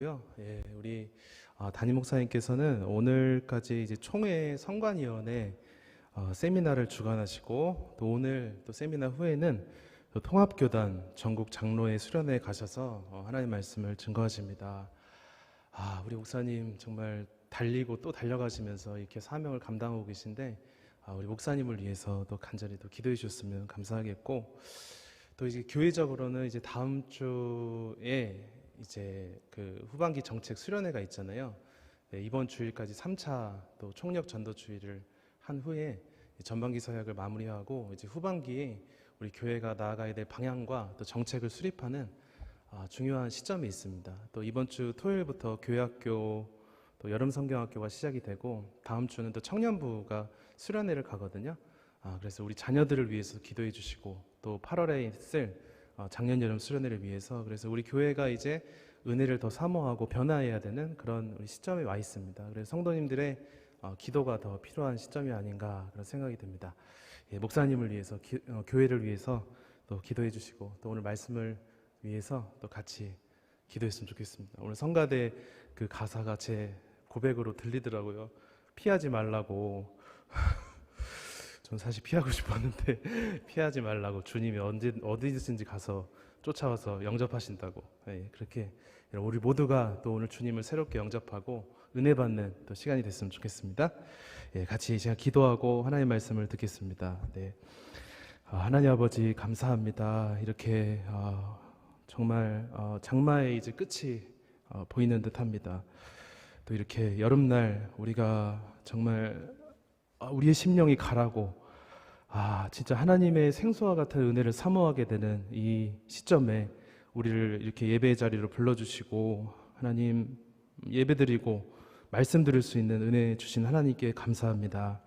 예, 우리 담임 목사님께서는 오늘까지 이제 총회 선관위원회 세미나를 주관하시고 또 오늘 또 세미나 후에는 또 통합교단 전국 장로회 수련회에 가셔서 하나님 말씀을 증거하십니다. 우리 목사님 정말 달리고 또 달려가시면서 이렇게 사명을 감당하고 계신데 우리 목사님을 위해서 또 간절히 또 기도해 주셨으면 감사하겠고, 또 이제 교회적으로는 이제 다음 주에 이제 그 후반기 정책 수련회가 있잖아요. 네, 이번 주일까지 3차 또 총력 전도 주의를 한 후에 전반기 서약을 마무리하고 이제 후반기에 우리 교회가 나아가야 될 방향과 또 정책을 수립하는 중요한 시점이 있습니다. 또 이번 주 토요일부터 교회학교 또 여름 성경학교가 시작이 되고 다음 주는 또 청년부가 수련회를 가거든요. 그래서 우리 자녀들을 위해서 기도해 주시고 또 8월에 있을 작년 여름 수련회를 위해서, 그래서 우리 교회가 이제 은혜를 더 사모하고 변화해야 되는 그런 우리 시점에 와 있습니다. 그래서 성도님들의 기도가 더 필요한 시점이 아닌가 그런 생각이 듭니다. 예, 목사님을 위해서 교회를 위해서 또 기도해 주시고 또 오늘 말씀을 위해서 또 같이 기도했으면 좋겠습니다. 오늘 성가대 그 가사가 제 고백으로 들리더라고요. 피하지 말라고. 전 사실 피하고 싶었는데 피하지 말라고 주님이 어디든지 가서 쫓아와서 영접하신다고. 예, 그렇게 우리 모두가 또 오늘 주님을 새롭게 영접하고 은혜 받는 또 시간이 됐으면 좋겠습니다. 예, 같이 제가 기도하고 하나님의 말씀을 듣겠습니다. 네. 하나님 아버지 감사합니다. 이렇게 정말 장마의 이제 끝이 보이는 듯합니다. 또 이렇게 여름날 우리가 정말 우리의 심령이 가라고 진짜 하나님의 생수와 같은 은혜를 사모하게 되는 이 시점에 우리를 이렇게 예배의 자리로 불러주시고 하나님 예배드리고 말씀 드릴 수 있는 은혜 주신 하나님께 감사합니다.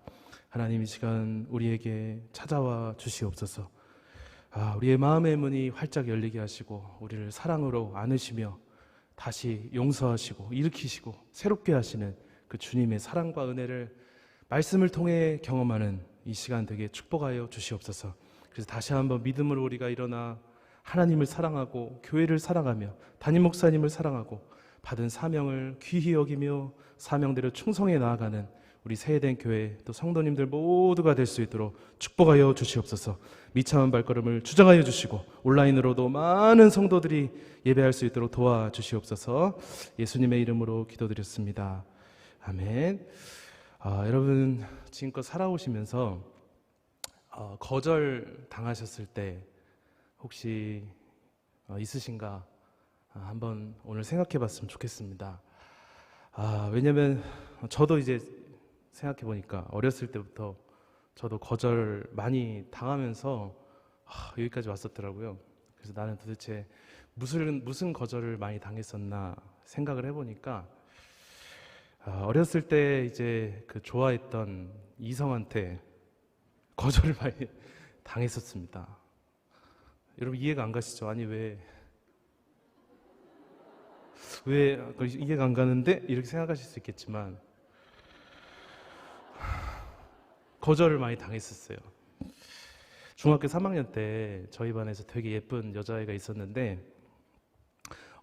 하나님 이 시간 우리에게 찾아와 주시옵소서. 우리의 마음의 문이 활짝 열리게 하시고 우리를 사랑으로 안으시며 다시 용서하시고 일으키시고 새롭게 하시는 그 주님의 사랑과 은혜를 말씀을 통해 경험하는 이 시간 되게 축복하여 주시옵소서. 그래서 다시 한번 믿음으로 우리가 일어나 하나님을 사랑하고 교회를 사랑하며 담임 목사님을 사랑하고 받은 사명을 귀히 여기며 사명대로 충성해 나아가는 우리 세해된 교회 또 성도님들 모두가 될 수 있도록 축복하여 주시옵소서. 미참한 발걸음을 주장하여 주시고 온라인으로도 많은 성도들이 예배할 수 있도록 도와주시옵소서. 예수님의 이름으로 기도드렸습니다. 아멘. 여러분 지금껏 살아오시면서 거절 당하셨을 때 혹시 있으신가 한번 오늘 생각해 봤으면 좋겠습니다. 왜냐면 저도 이제 생각해 보니까 어렸을 때부터 저도 거절 많이 당하면서 여기까지 왔었더라고요. 그래서 나는 도대체 무슨 거절을 많이 당했었나 생각을 해보니까 어렸을 때 이제 그 좋아했던 이성한테 거절을 많이 당했었습니다. 여러분 이해가 안 가시죠? 아니 왜 이해가 안 가는데 이렇게 생각하실 수 있겠지만 거절을 많이 당했었어요. 중학교 3학년 때 저희 반에서 되게 예쁜 여자애가 있었는데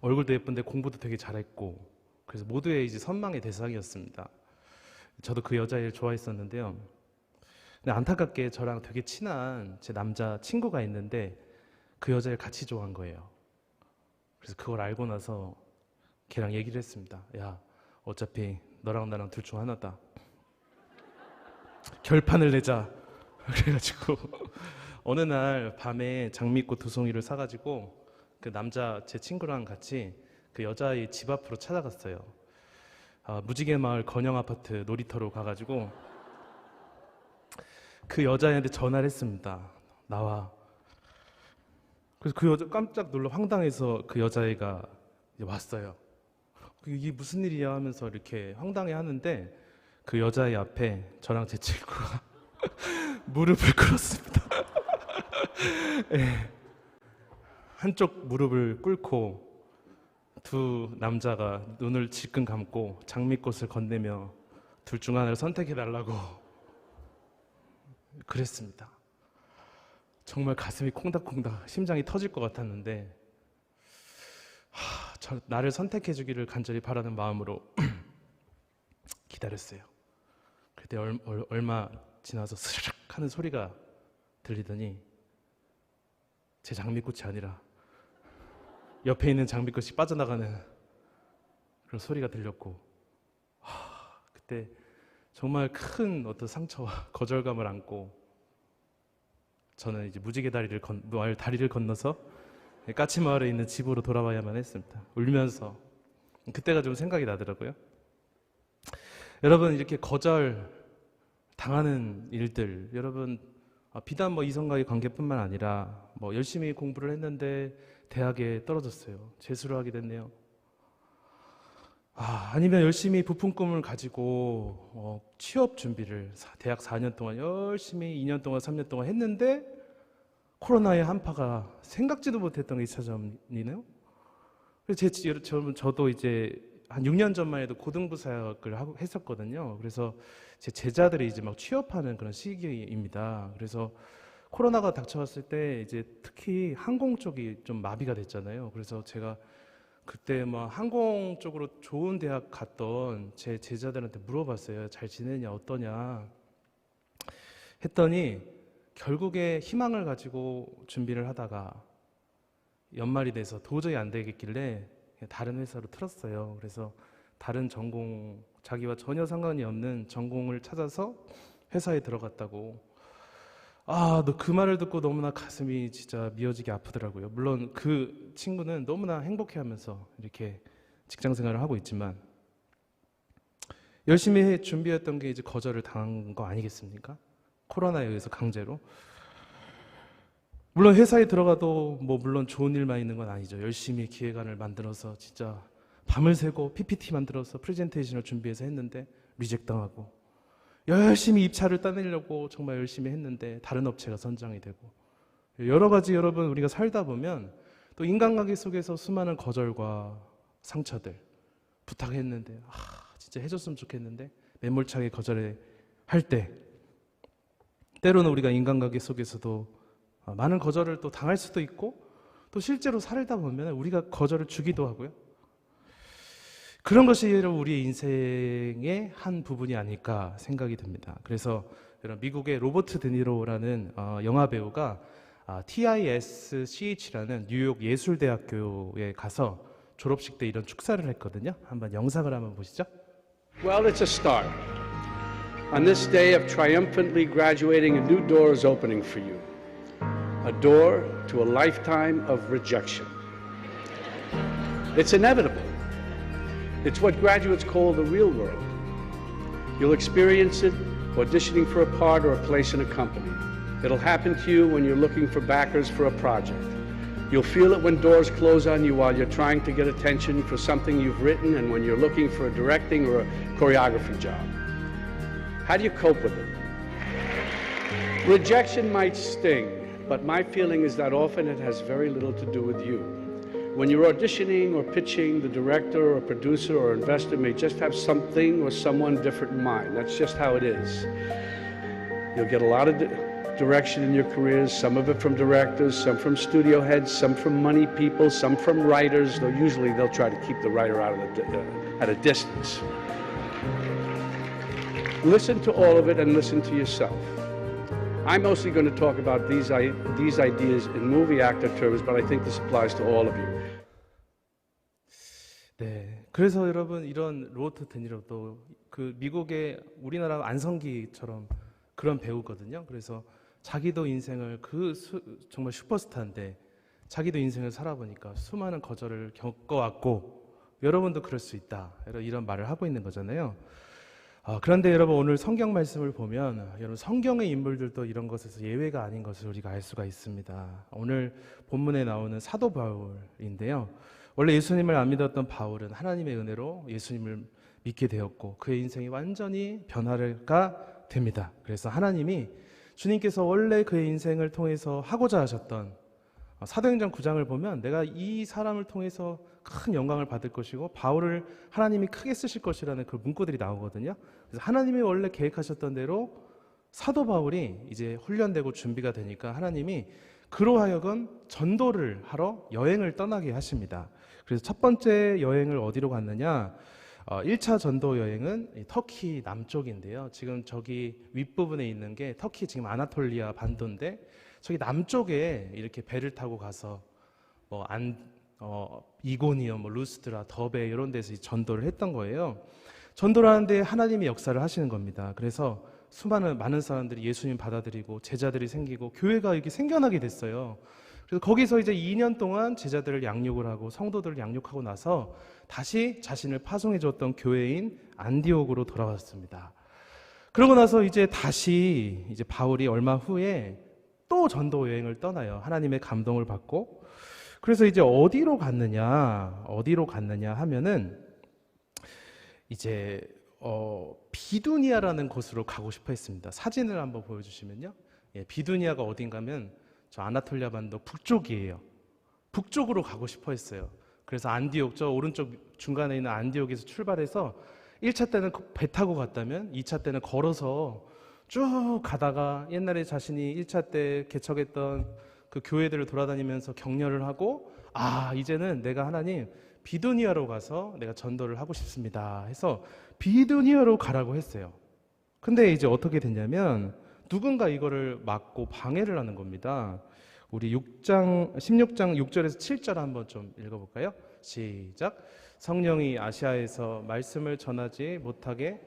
얼굴도 예쁜데 공부도 되게 잘했고 그래서 모두의 이제 선망의 대상이었습니다. 저도 그 여자애를 좋아했었는데요. 근데 안타깝게 저랑 되게 친한 제 남자 친구가 있는데 그 여자애를 같이 좋아한 거예요. 그래서 그걸 알고 나서 걔랑 얘기를 했습니다. 야, 어차피 너랑 나랑 둘 중 하나다. 결판을 내자. 그래가지고 어느 날 밤에 장미꽃 2송이를 사가지고 그 남자 제 친구랑 같이 그 여자의 집 앞으로 찾아갔어요. 무지개 마을 건영 아파트 놀이터로 가가지고 그 여자애한테 전화를 했습니다. 나와. 그래서 그 여자 깜짝 놀라 황당해서 그 여자애가 왔어요. 이게 무슨 일이야 하면서 이렇게 황당해 하는데 그 여자애 앞에 저랑 제 친구가 무릎을 꿇었습니다. 네. 한쪽 무릎을 꿇고 두 남자가 눈을 질끈 감고 장미꽃을 건네며 둘 중 하나를 선택해달라고 그랬습니다. 정말 가슴이 콩닥콩닥 심장이 터질 것 같았는데 나를 선택해 주기를 간절히 바라는 마음으로 기다렸어요. 그때 얼마 지나서 스르륵 하는 소리가 들리더니 제 장미꽃이 아니라 옆에 있는 장미꽃이 빠져나가는 그런 소리가 들렸고, 그때 정말 큰 어떤 상처와 거절감을 안고 저는 이제 무지개 다리를 건너서 까치마을에 있는 집으로 돌아와야만 했습니다. 울면서. 그때가 좀 생각이 나더라고요. 여러분, 이렇게 거절 당하는 일들, 여러분 비단 이성과의 관계뿐만 아니라 열심히 공부를 했는데 대학에 떨어졌어요. 재수를 하게 됐네요. 아니면 열심히 부푼 꿈을 가지고 취업 준비를 대학 4년 동안 열심히 2년 동안 3년 동안 했는데 코로나의 한파가 생각지도 못했던 게 2차전이네요. 그래서 저도 이제 한 6년 전만 해도 고등부 사역을 했었거든요. 그래서 제 제자들이 이제 막 취업하는 그런 시기입니다. 그래서 코로나가 닥쳐왔을 때 이제 특히 항공 쪽이 좀 마비가 됐잖아요. 그래서 제가 그때 항공 쪽으로 좋은 대학 갔던 제 제자들한테 물어봤어요. 잘 지내냐, 어떠냐 했더니 결국에 희망을 가지고 준비를 하다가 연말이 돼서 도저히 안 되겠길래 다른 회사로 틀었어요. 그래서 다른 전공, 자기와 전혀 상관이 없는 전공을 찾아서 회사에 들어갔다고. 너 그 말을 듣고 너무나 가슴이 진짜 미어지게 아프더라고요. 물론 그 친구는 너무나 행복해하면서 이렇게 직장 생활을 하고 있지만 열심히 준비했던 게 이제 거절을 당한 거 아니겠습니까? 코로나에 의해서 강제로. 물론 회사에 들어가도 물론 좋은 일만 있는 건 아니죠. 열심히 기획안을 만들어서 진짜 밤을 새고 PPT 만들어서 프레젠테이션을 준비해서 했는데 리젝 당하고, 열심히 입찰을 따내려고 정말 열심히 했는데 다른 업체가 선정이 되고, 여러 가지 여러분 우리가 살다 보면 또 인간관계 속에서 수많은 거절과 상처들, 부탁했는데 진짜 해줬으면 좋겠는데 매몰차게 거절할 때, 때로는 우리가 인간관계 속에서도 많은 거절을 또 당할 수도 있고 또 실제로 살다 보면 우리가 거절을 주기도 하고요. 그런 것이 우리의 인생의 한 부분이 아닐까 생각이 듭니다. 그래서 미국의 로버트 드니로라는 영화 배우가 TISCH라는 뉴욕 예술대학교에 가서 졸업식 때 이런 축사를 했거든요. 한번 영상을 한번 보시죠. Well, it's a start. On this day of triumphantly graduating, a new door is opening for you. A door to a lifetime of rejection. It's inevitable. It's what graduates call the real world. You'll experience it auditioning for a part or a place in a company. It'll happen to you when you're looking for backers for a project. You'll feel it when doors close on you while you're trying to get attention for something you've written and when you're looking for a directing or a choreography job. How do you cope with it? Rejection might sting, but my feeling is that often it has very little to do with you. When you're auditioning or pitching, the director or producer or investor may just have something or someone different in mind. That's just how it is. You'll get a lot of direction in your careers, some of it from directors, some from studio heads, some from money people, some from writers, though usually they'll try to keep the writer out of at a distance. Listen to all of it and listen to yourself. I'm mostly going to talk about these ideas in movie actor terms, but I think this applies to all of you. 네, 그래서 여러분 이런 로버트 드니로도 그 미국의 우리나라 안성기처럼 그런 배우거든요. 그래서 자기도 인생을 정말 슈퍼스타인데 자기도 인생을 살아보니까 수많은 거절을 겪어왔고 여러분도 그럴 수 있다. 이런 말을 하고 있는 거잖아요. 그런데 여러분 오늘 성경 말씀을 보면 여러분 성경의 인물들도 이런 것에서 예외가 아닌 것을 우리가 알 수가 있습니다. 오늘 본문에 나오는 사도 바울인데요. 원래 예수님을 안 믿었던 바울은 하나님의 은혜로 예수님을 믿게 되었고 그의 인생이 완전히 변화가 됩니다. 그래서 하나님이 주님께서 원래 그의 인생을 통해서 하고자 하셨던 사도행전 9장을 보면 내가 이 사람을 통해서 큰 영광을 받을 것이고 바울을 하나님이 크게 쓰실 것이라는 그 문구들이 나오거든요. 그래서 하나님이 원래 계획하셨던 대로 사도 바울이 이제 훈련되고 준비가 되니까 하나님이 그로 하여금 전도를 하러 여행을 떠나게 하십니다. 그래서 첫 번째 여행을 어디로 갔느냐? 1차 전도 여행은 이 터키 남쪽인데요. 지금 저기 윗부분에 있는 게 터키 지금 아나톨리아 반도인데 저기 남쪽에 이렇게 배를 타고 가서 이고니엄, 루스드라, 더베 이런 데서 전도를 했던 거예요. 전도를 하는데 하나님이 역사를 하시는 겁니다. 그래서 많은 사람들이 예수님 받아들이고 제자들이 생기고 교회가 이렇게 생겨나게 됐어요. 그래서 거기서 이제 2년 동안 제자들을 양육을 하고 성도들을 양육하고 나서 다시 자신을 파송해 줬던 교회인 안디옥으로 돌아왔습니다. 그러고 나서 이제 다시 이제 바울이 얼마 후에 또 전도 여행을 떠나요. 하나님의 감동을 받고. 그래서 이제 어디로 갔느냐 하면은 이제 비두니아라는 곳으로 가고 싶어 했습니다. 사진을 한번 보여주시면요. 예, 비두니아가 어딘가면 저 아나톨리아 반도 북쪽이에요. 북쪽으로 가고 싶어 했어요. 그래서 안디옥, 저 오른쪽 중간에 있는 안디옥에서 출발해서 1차 때는 배 타고 갔다면 2차 때는 걸어서 쭉 가다가 옛날에 자신이 1차 때 개척했던 그 교회들을 돌아다니면서 격려를 하고 이제는 내가 하나님 비두니아로 가서 내가 전도를 하고 싶습니다 해서 비두니아로 가라고 했어요. 근데 이제 어떻게 됐냐면 누군가 이거를 막고 방해를 하는 겁니다. 우리 16장 6절에서 7절 한번 좀 읽어볼까요? 시작. 성령이 아시아에서 말씀을 전하지 못하게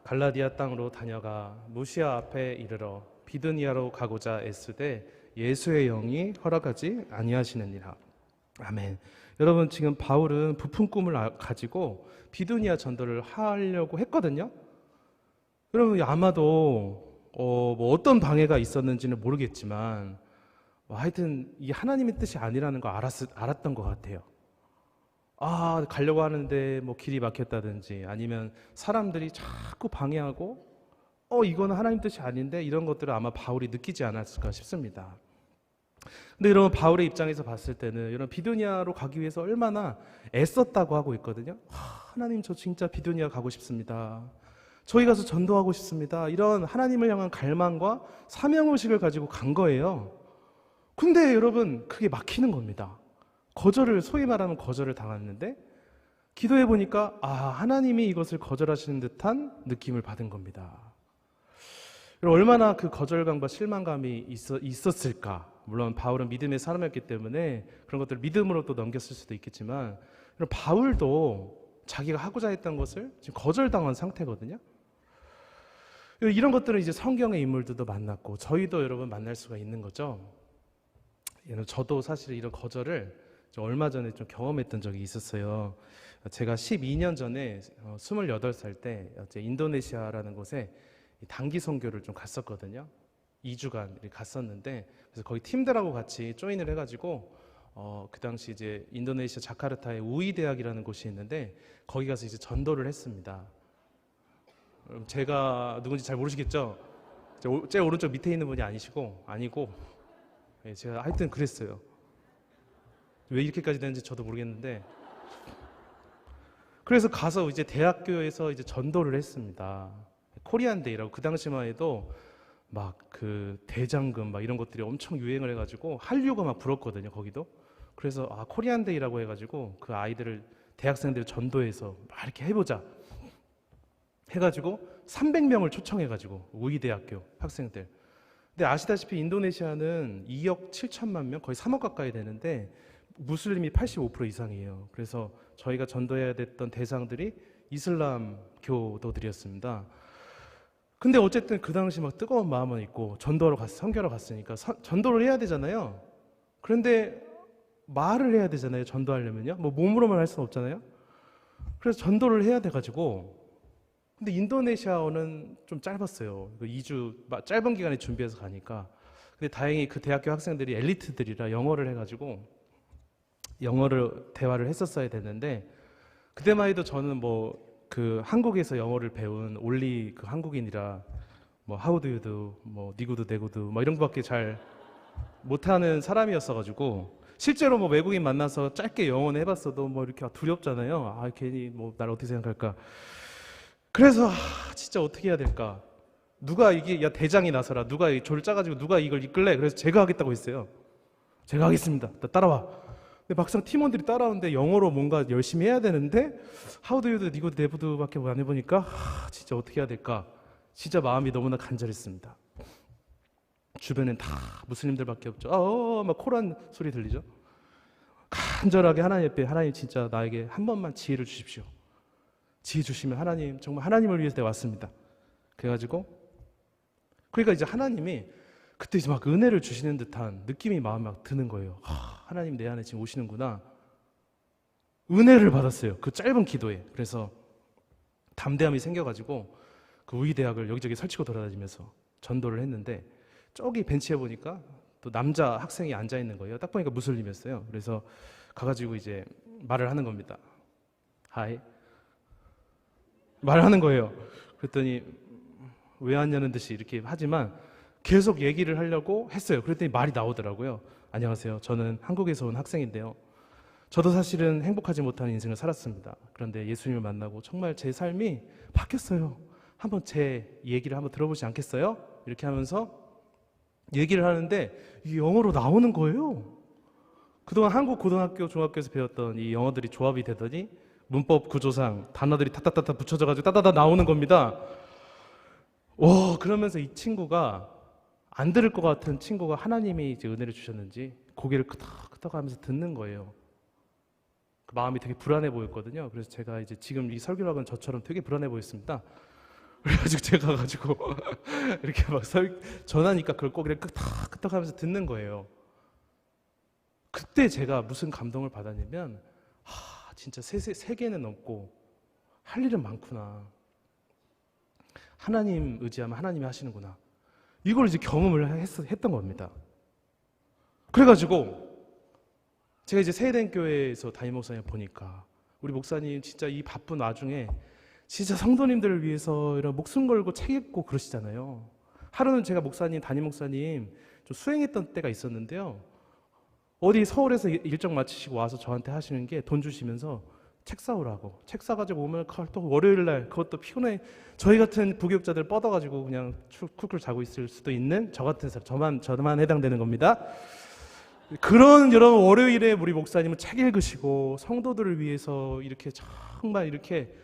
갈라디아 땅으로 다녀가 무시아 앞에 이르러 비두니아로 가고자 애쓰되 예수의 영이 허락하지 아니하시느니라. 아멘. 여러분, 지금 바울은 부푼 꿈을 가지고 비두니아 전도를 하려고 했거든요. 여러분, 아마도 어떤 방해가 있었는지는 모르겠지만 하여튼 이게 하나님의 뜻이 아니라는 거 알았던 것 같아요. 가려고 하는데 길이 막혔다든지 아니면 사람들이 자꾸 방해하고 이거는 하나님 뜻이 아닌데 이런 것들을 아마 바울이 느끼지 않았을까 싶습니다. 근데 여러분, 바울의 입장에서 봤을 때는 이런 비두니아로 가기 위해서 얼마나 애썼다고 하고 있거든요. 하나님, 저 진짜 비두니아 가고 싶습니다. 저희 가서 전도하고 싶습니다. 이런 하나님을 향한 갈망과 사명의식을 가지고 간 거예요. 근데 여러분, 그게 막히는 겁니다. 소위 말하는 거절을 당했는데 기도해 보니까 하나님이 이것을 거절하시는 듯한 느낌을 받은 겁니다. 얼마나 그 거절감과 실망감이 있었을까. 물론 바울은 믿음의 사람이었기 때문에 그런 것들을 믿음으로 또 넘겼을 수도 있겠지만 바울도 자기가 하고자 했던 것을 지금 거절당한 상태거든요. 이런 것들은 이제 성경의 인물들도 만났고 저희도 여러분 만날 수가 있는 거죠. 저도 사실 이런 거절을 얼마 전에 좀 경험했던 적이 있었어요. 제가 12년 전에 28살 때 인도네시아라는 곳에 단기 선교를 좀 갔었거든요. 2주간 갔었는데 그래서 거기 팀들하고 같이 조인을 해가지고 그 당시 이제 인도네시아 자카르타에 우이 대학이라는 곳이 있는데 거기 가서 이제 전도를 했습니다. 제가 누군지 잘 모르시겠죠? 제 오른쪽 밑에 있는 분이 아니고 제가 하여튼 그랬어요. 왜 이렇게까지 됐는지 저도 모르겠는데 그래서 가서 이제 대학교에서 이제 전도를 했습니다. 코리안데이라고 그 당시만 해도 막 그 대장금 막 이런 것들이 엄청 유행을 해가지고 한류가 막 불었거든요. 거기도. 그래서 코리안데이라고 해가지고 그 아이들을 대학생들 전도해서 막 이렇게 해보자 해가지고 300명을 초청해가지고 우이대학교 학생들. 근데 아시다시피 인도네시아는 2억 7천만 명, 거의 3억 가까이 되는데 무슬림이 85% 이상이에요. 그래서 저희가 전도해야 됐던 대상들이 이슬람 교도들이었습니다. 근데 어쨌든 그 당시 막 뜨거운 마음은 있고 선교하러 갔으니까 전도를 해야 되잖아요. 그런데 말을 해야 되잖아요. 전도하려면요. 몸으로만 할 수는 없잖아요. 그래서 전도를 해야 돼가지고 근데 인도네시아어는 좀 짧았어요. 2주 짧은 기간에 준비해서 가니까. 근데 다행히 그 대학교 학생들이 엘리트들이라 영어를 해가지고 영어를 대화를 했었어야 됐는데 그때만 해도 저는 그 한국에서 영어를 배운 올리 그 한국인이라 how do you do, 니구도 내구도 이런 거밖에 잘 못하는 사람이었어가지고 실제로 외국인 만나서 짧게 영어는 해봤어도 이렇게 두렵잖아요. 괜히 날 어떻게 생각할까. 그래서 진짜 어떻게 해야 될까. 누가 이게 대장이 나서라. 누가 조를 짜가지고 누가 이걸 이끌래. 그래서 제가 하겠다고 했어요. 제가 하겠습니다. 따라와. 근데 막상 팀원들이 따라오는데 영어로 뭔가 열심히 해야 되는데 How do you do? 이거 네부드밖에 안 해보니까 진짜 어떻게 해야 될까? 진짜 마음이 너무나 간절했습니다. 주변엔 다 무슬림들밖에 없죠. 막 코란 소리 들리죠? 간절하게 하나님 앞에 하나님 진짜 나에게 한 번만 지혜를 주십시오. 지혜 주시면 하나님 정말 하나님을 위해서 내가 왔습니다. 그래가지고 그러니까 이제 하나님이 그때 이제 막 은혜를 주시는 듯한 느낌이 마음에 막 드는 거예요. 하나님 내 안에 지금 오시는구나. 은혜를 받았어요. 그 짧은 기도에. 그래서 담대함이 생겨가지고 그 우이대학을 여기저기 설치고 돌아다니면서 전도를 했는데 저기 벤치에 보니까 또 남자 학생이 앉아 있는 거예요. 딱 보니까 무슬림이었어요. 그래서 가가지고 이제 말을 하는 겁니다. 하이. 말하는 거예요. 그랬더니 왜 왔냐는 듯이 이렇게 하지만 계속 얘기를 하려고 했어요. 그랬더니 말이 나오더라고요. 안녕하세요. 저는 한국에서 온 학생인데요. 저도 사실은 행복하지 못한 인생을 살았습니다. 그런데 예수님을 만나고 정말 제 삶이 바뀌었어요. 한번 제 얘기를 한번 들어보지 않겠어요? 이렇게 하면서 얘기를 하는데 이 영어로 나오는 거예요. 그동안 한국 고등학교, 중학교에서 배웠던 이 영어들이 조합이 되더니 문법 구조상 단어들이 타타타타 붙여져가지고 따다다 나오는 겁니다. 와, 그러면서 이 친구가 안 들을 것 같은 친구가 하나님이 이제 은혜를 주셨는지 고개를 끄덕끄덕 하면서 듣는 거예요. 그 마음이 되게 불안해 보였거든요. 그래서 제가 이제 지금 이 설교락은 저처럼 되게 불안해 보였습니다. 그래가지고 제가 가지고 이렇게 막 전하니까 그걸 고개를 끄덕끄덕 하면서 듣는 거예요. 그때 제가 무슨 감동을 받았냐면 진짜 세계는 없고 할 일은 많구나. 하나님 의지하면 하나님이 하시는구나. 이걸 이제 경험을 했던 겁니다. 그래가지고 제가 이제 세대교회에서 담임 목사님 보니까 우리 목사님 진짜 이 바쁜 와중에 진짜 성도님들을 위해서 이런 목숨 걸고 책 읽고 그러시잖아요. 하루는 제가 담임 목사님 좀 수행했던 때가 있었는데요. 어디 서울에서 일정 마치시고 와서 저한테 하시는 게 돈 주시면서 책 사오라고. 책 사가지고 오면 또 월요일날 그것도 피곤해. 저희 같은 부교육자들 뻗어가지고 그냥 쿨쿨 자고 있을 수도 있는 저 같은 사람, 저만 해당되는 겁니다. 그런 여러분 월요일에 우리 목사님은 책 읽으시고 성도들을 위해서 이렇게 정말 이렇게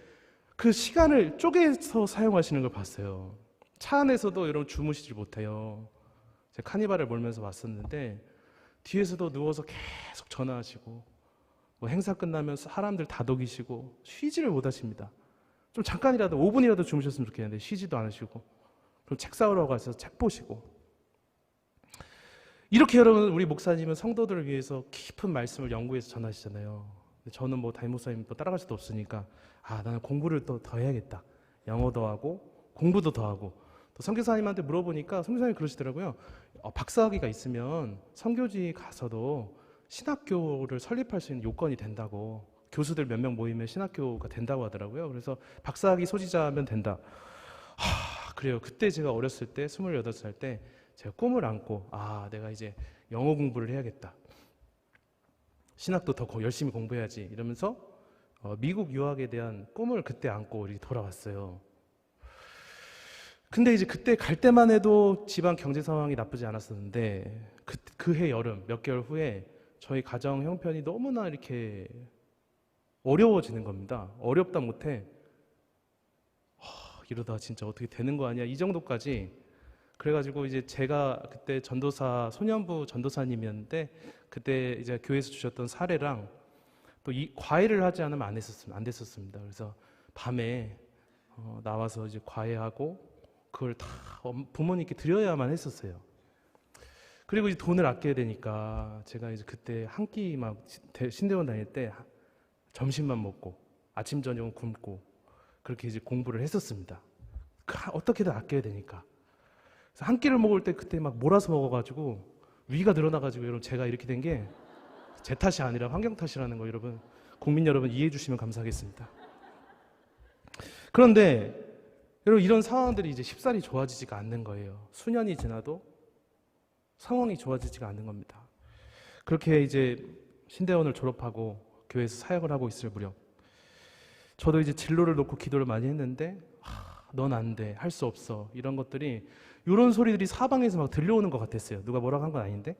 그 시간을 쪼개서 사용하시는 걸 봤어요. 차 안에서도 여러분 주무시질 못해요. 제가 카니발을 몰면서 왔었는데 뒤에서도 누워서 계속 전화하시고 뭐 행사 끝나면 사람들 다독이시고 쉬지를 못하십니다. 좀 잠깐이라도 5분이라도 주무셨으면 좋겠는데 쉬지도 않으시고 그럼 책 사오러 가서 책 보시고 이렇게 여러분 우리 목사님은 성도들을 위해서 깊은 말씀을 연구해서 전하시잖아요. 저는 뭐 담임 목사님 또 따라갈 수도 없으니까 나는 공부를 또 더 해야겠다. 영어도 하고 공부도 더 하고 또 선교사님한테 물어보니까 선교사님이 그러시더라고요. 박사학위가 있으면 선교지 가서도 신학교를 설립할 수 있는 요건이 된다고. 교수들 몇 명 모이면 신학교가 된다고 하더라고요. 그래서 박사학위 소지자면 된다. 그래요. 그때 제가 어렸을 때 28살 때 제가 꿈을 안고 내가 이제 영어 공부를 해야겠다. 신학도 더 열심히 공부해야지 이러면서 미국 유학에 대한 꿈을 그때 안고 이렇게 돌아왔어요. 근데 이제 그때 갈 때만 해도 집안 경제 상황이 나쁘지 않았었는데 그 해 여름 몇 개월 후에 저희 가정 형편이 너무나 이렇게 어려워지는 겁니다. 어렵다 못해 이러다 진짜 어떻게 되는 거 아니야 이 정도까지. 그래가지고 이제 제가 그때 전도사 소년부 전도사님이었는데 그때 이제 교회에서 주셨던 사례랑 또 이 과외를 하지 않으면 안 됐었습니다. 그래서 밤에 나와서 이제 과외하고 그걸 다 부모님께 드려야만 했었어요. 그리고 이제 돈을 아껴야 되니까 제가 이제 그때 한 끼 막 신대원 다닐 때 점심만 먹고 아침 저녁은 굶고 그렇게 이제 공부를 했었습니다. 어떻게든 아껴야 되니까. 그래서 한 끼를 먹을 때 그때 막 몰아서 먹어가지고 위가 늘어나가지고 여러분 제가 이렇게 된 게 제 탓이 아니라 환경 탓이라는 거 여러분 국민 여러분 이해해 주시면 감사하겠습니다. 그런데 여러분 이런 상황들이 이제 쉽사리 좋아지지가 않는 거예요. 수년이 지나도 상황이 좋아지지가 않는 겁니다. 그렇게 이제 신대원을 졸업하고 교회에서 사역을 하고 있을 무렵 저도 이제 진로를 놓고 기도를 많이 했는데 넌 안 돼, 할 수 없어 이런 것들이 이런 소리들이 사방에서 막 들려오는 것 같았어요. 누가 뭐라고 한 건 아닌데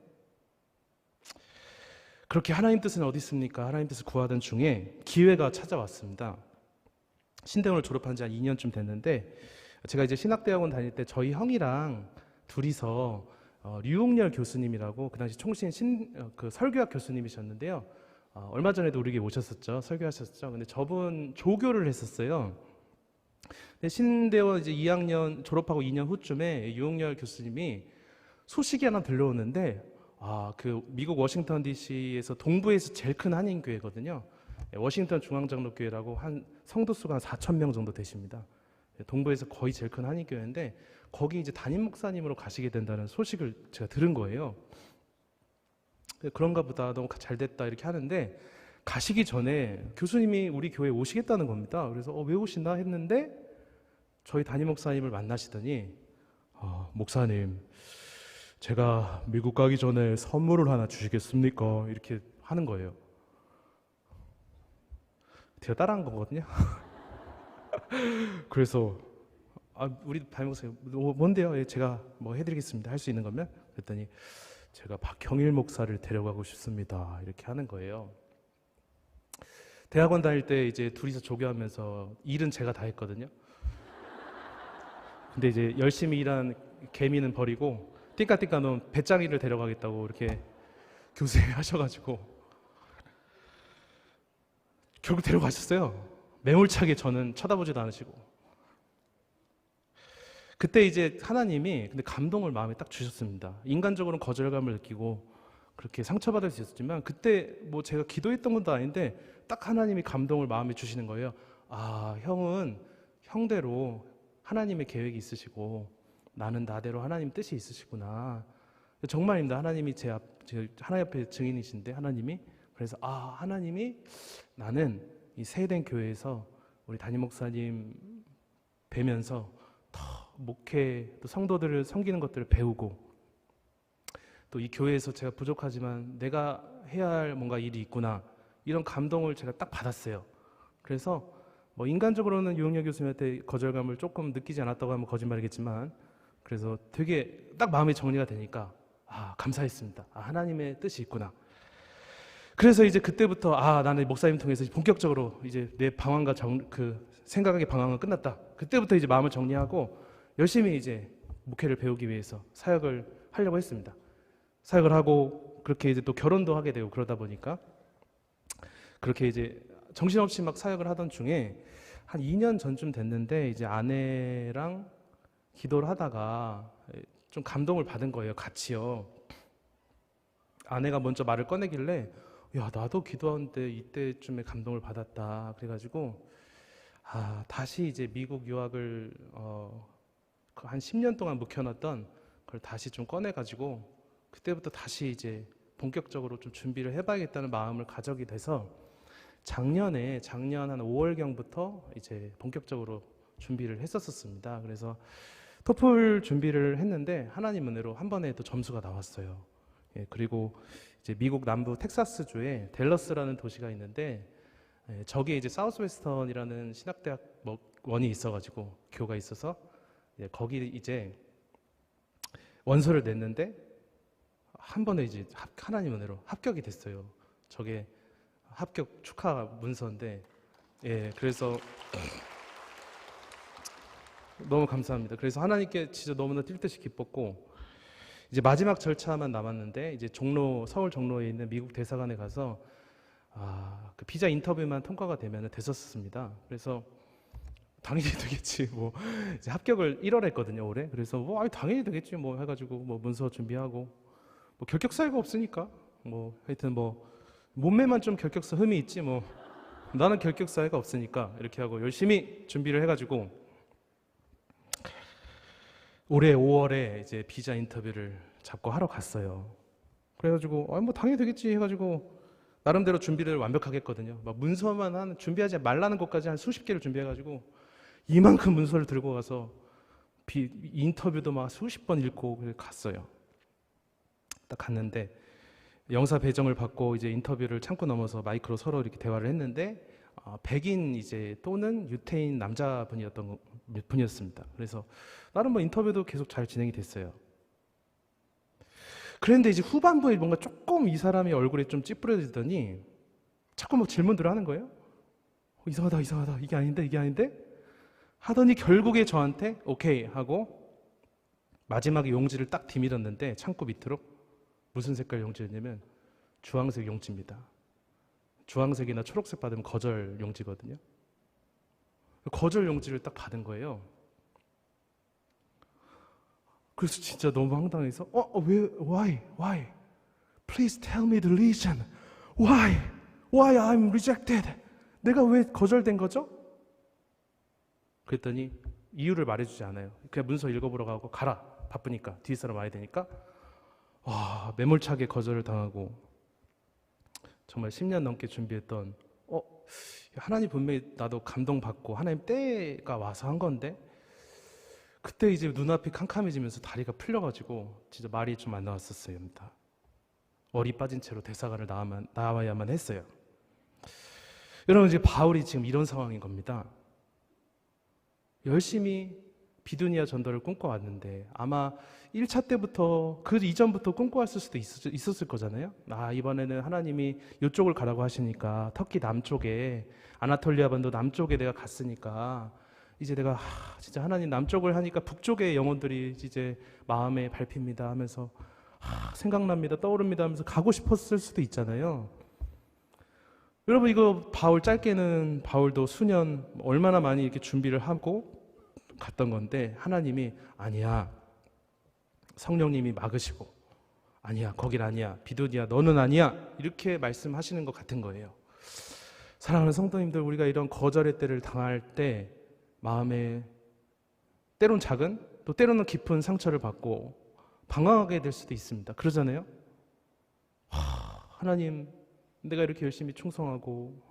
그렇게 하나님 뜻은 어디 있습니까? 하나님 뜻을 구하던 중에 기회가 찾아왔습니다. 신대원을 졸업한 지 한 2년쯤 됐는데 제가 이제 신학대학원 다닐 때 저희 형이랑 둘이서 류홍렬 교수님이라고 그 당시 총신 그 설교학 교수님이셨는데요. 얼마 전에도 우리 에게 오셨었죠. 설교하셨죠. 근데 저분 조교를 했었어요. 근데 신대원 이제 2학년 졸업하고 2년 후쯤에 류홍렬 교수님이 소식이 하나 들려오는데 그 미국 워싱턴 DC에서 동부에서 제일 큰 한인교회거든요. 워싱턴 중앙장로교회라고 한 성도 수가 한 4천 명 정도 되십니다. 동부에서 거의 제일 큰 한인교회인데 거기 이제 담임 목사님으로 가시게 된다는 소식을 제가 들은 거예요. 그런가 보다, 너무 잘 됐다 이렇게 하는데 가시기 전에 교수님이 우리 교회에 오시겠다는 겁니다. 그래서 왜 오시나 했는데 저희 담임 목사님을 만나시더니 목사님, 제가 미국 가기 전에 선물을 하나 주시겠습니까? 이렇게 하는 거예요. 제가 따라한 거거든요. 그래서 우리 담임 목사님 뭔데요? 예, 제가 뭐 해드리겠습니다. 할 수 있는 거면. 그랬더니 제가 박형일 목사를 데려가고 싶습니다. 이렇게 하는 거예요. 대학원 다닐 때 이제 둘이서 조교하면서 일은 제가 다 했거든요. 근데 이제 열심히 일한 개미는 버리고 띠까띠까 놓은 배짱이를 데려가겠다고 이렇게 교수에 하셔가지고 결국 데려가셨어요. 매몰차게 저는 쳐다보지도 않으시고. 그때 이제 하나님이 근데 감동을 마음에 딱 주셨습니다. 인간적으로는 거절감을 느끼고 그렇게 상처받을 수 있었지만 그때 뭐 제가 기도했던 것도 아닌데 딱 하나님이 감동을 마음에 주시는 거예요. 형은 형대로 하나님의 계획이 있으시고 나는 나대로 하나님 뜻이 있으시구나. 정말입니다. 하나님이 제 하나님 앞에 증인이신데 하나님이 그래서 하나님이 나는 이 세된 교회에서 우리 담임 목사님 뵈면서 더 목회 또 성도들을 섬기는 것들을 배우고 또 이 교회에서 제가 부족하지만 내가 해야 할 뭔가 일이 있구나 이런 감동을 제가 딱 받았어요. 그래서 뭐 인간적으로는 유영렬 교수님한테 거절감을 조금 느끼지 않았다고 하면 거짓말이겠지만 그래서 되게 딱 마음이 정리가 되니까 감사했습니다. 하나님의 뜻이 있구나. 그래서 이제 그때부터 나는 목사님 통해서 본격적으로 이제 내 방황과 그 생각의 방황은 끝났다. 그때부터 이제 마음을 정리하고 열심히 이제 목회를 배우기 위해서 사역을 하려고 했습니다. 사역을 하고 그렇게 이제 또 결혼도 하게 되고 그러다 보니까 그렇게 이제 정신없이 막 사역을 하던 중에 한 2년 전쯤 됐는데 이제 아내랑 기도를 하다가 좀 감동을 받은 거예요. 같이요. 아내가 먼저 말을 꺼내길래 야, 나도 기도하는데 이때쯤에 감동을 받았다. 그래가지고 다시 이제 미국 유학을 한 10년 동안 묵혀놨던 그걸 다시 좀 꺼내가지고 그때부터 다시 이제 본격적으로 좀 준비를 해봐야겠다는 마음을 가져게 돼서 작년 한 5월경부터 이제 본격적으로 준비를 했었습니다. 그래서 토플 준비를 했는데 하나님 은혜로 한 번에 또 점수가 나왔어요. 그리고 이제 미국 남부 텍사스주에 댈러스라는 도시가 있는데 저기에 이제 사우스웨스턴이라는 신학대학 원이 있어가지고 교가 있어서 거기 이제 원서를 냈는데 한 번에 이제 하나님 은혜로 합격이 됐어요. 저게 합격 축하 문서인데 그래서 너무 감사합니다. 그래서 하나님께 진짜 너무나 뛸 듯이 기뻤고 이제 마지막 절차만 남았는데 이제 서울 종로에 있는 미국 대사관에 가서 그 비자 인터뷰만 통과가 되면 됐었습니다. 그래서 당연히 되겠지 뭐 이제 합격을 1월에 했거든요 올해. 그래서 당연히 되겠지 뭐 해가지고 뭐 문서 준비하고 뭐 결격사유가 없으니까 뭐 하여튼 뭐 몸매만 좀 결격사 흠이 있지 뭐 나는 결격사유가 없으니까 이렇게 하고 열심히 준비를 해가지고 올해 5월에 이제 비자 인터뷰를 잡고 하러 갔어요. 그래가지고 뭐 당연히 되겠지 해가지고 나름대로 준비를 완벽하게 했거든요. 막 문서만 준비하지 말라는 것까지 한 수십 개를 준비해가지고 이만큼 문서를 들고 가서 인터뷰도 막 수십 번 읽고 갔어요. 딱 갔는데 영사 배정을 받고 이제 인터뷰를 참고 넘어서 마이크로 서로 이렇게 대화를 했는데 백인 이제 또는 유태인 분이었습니다. 그래서 나름 뭐 인터뷰도 계속 잘 진행이 됐어요. 그런데 이제 후반부에 뭔가 조금 이 사람의 얼굴에 좀 찌푸려지더니 자꾸 막 질문들을 하는 거예요. 이상하다, 이상하다, 이게 아닌데, 이게 아닌데? 하더니 결국에 저한테 오케이 하고 마지막에 용지를 딱 디밀었는데 창고 밑으로 무슨 색깔 용지였냐면 주황색 용지입니다. 주황색이나 초록색 받으면 거절 용지거든요. 거절 용지를 딱 받은 거예요. 그래서 진짜 너무 황당해서 왜, why? Please tell me the reason. Why I'm rejected? 내가 왜 거절된 거죠? 그랬더니 이유를 말해주지 않아요. 그냥 문서 읽어보러 가고 가라. 바쁘니까 뒷사람 와야 되니까. 와, 매몰차게 거절을 당하고 정말 10년 넘게 준비했던 하나님 분명히 나도 감동받고 하나님 때가 와서 한 건데 그때 이제 눈앞이 캄캄해지면서 다리가 풀려가지고 진짜 말이 좀 안 나왔었어요. 얼이 빠진 채로 대사관을 나와야만 했어요. 여러분, 이제 바울이 지금 이런 상황인 겁니다. 열심히 비두니아 전도를 꿈꿔왔는데 아마 1차 때부터 그 이전부터 꿈꿔왔을 수도 있었을 거잖아요. 이번에는 하나님이 이쪽을 가라고 하시니까 터키 남쪽에 아나톨리아 반도 남쪽에 내가 갔으니까 이제 내가 진짜 하나님 남쪽을 하니까 북쪽의 영혼들이 이제 마음에 밟힙니다 하면서 생각납니다, 떠오릅니다 하면서 가고 싶었을 수도 있잖아요. 여러분, 이거 바울 짧게는 바울도 수년 얼마나 많이 이렇게 준비를 하고 갔던 건데 하나님이 아니야, 성령님이 막으시고 아니야, 거긴 아니야, 비두니아 너는 아니야 이렇게 말씀하시는 것 같은 거예요. 사랑하는 성도님들, 우리가 이런 거절의 때를 당할 때 마음에 때론 작은 또 때로는 깊은 상처를 받고 방황하게 될 수도 있습니다. 그러잖아요. 하나님, 내가 이렇게 열심히 충성하고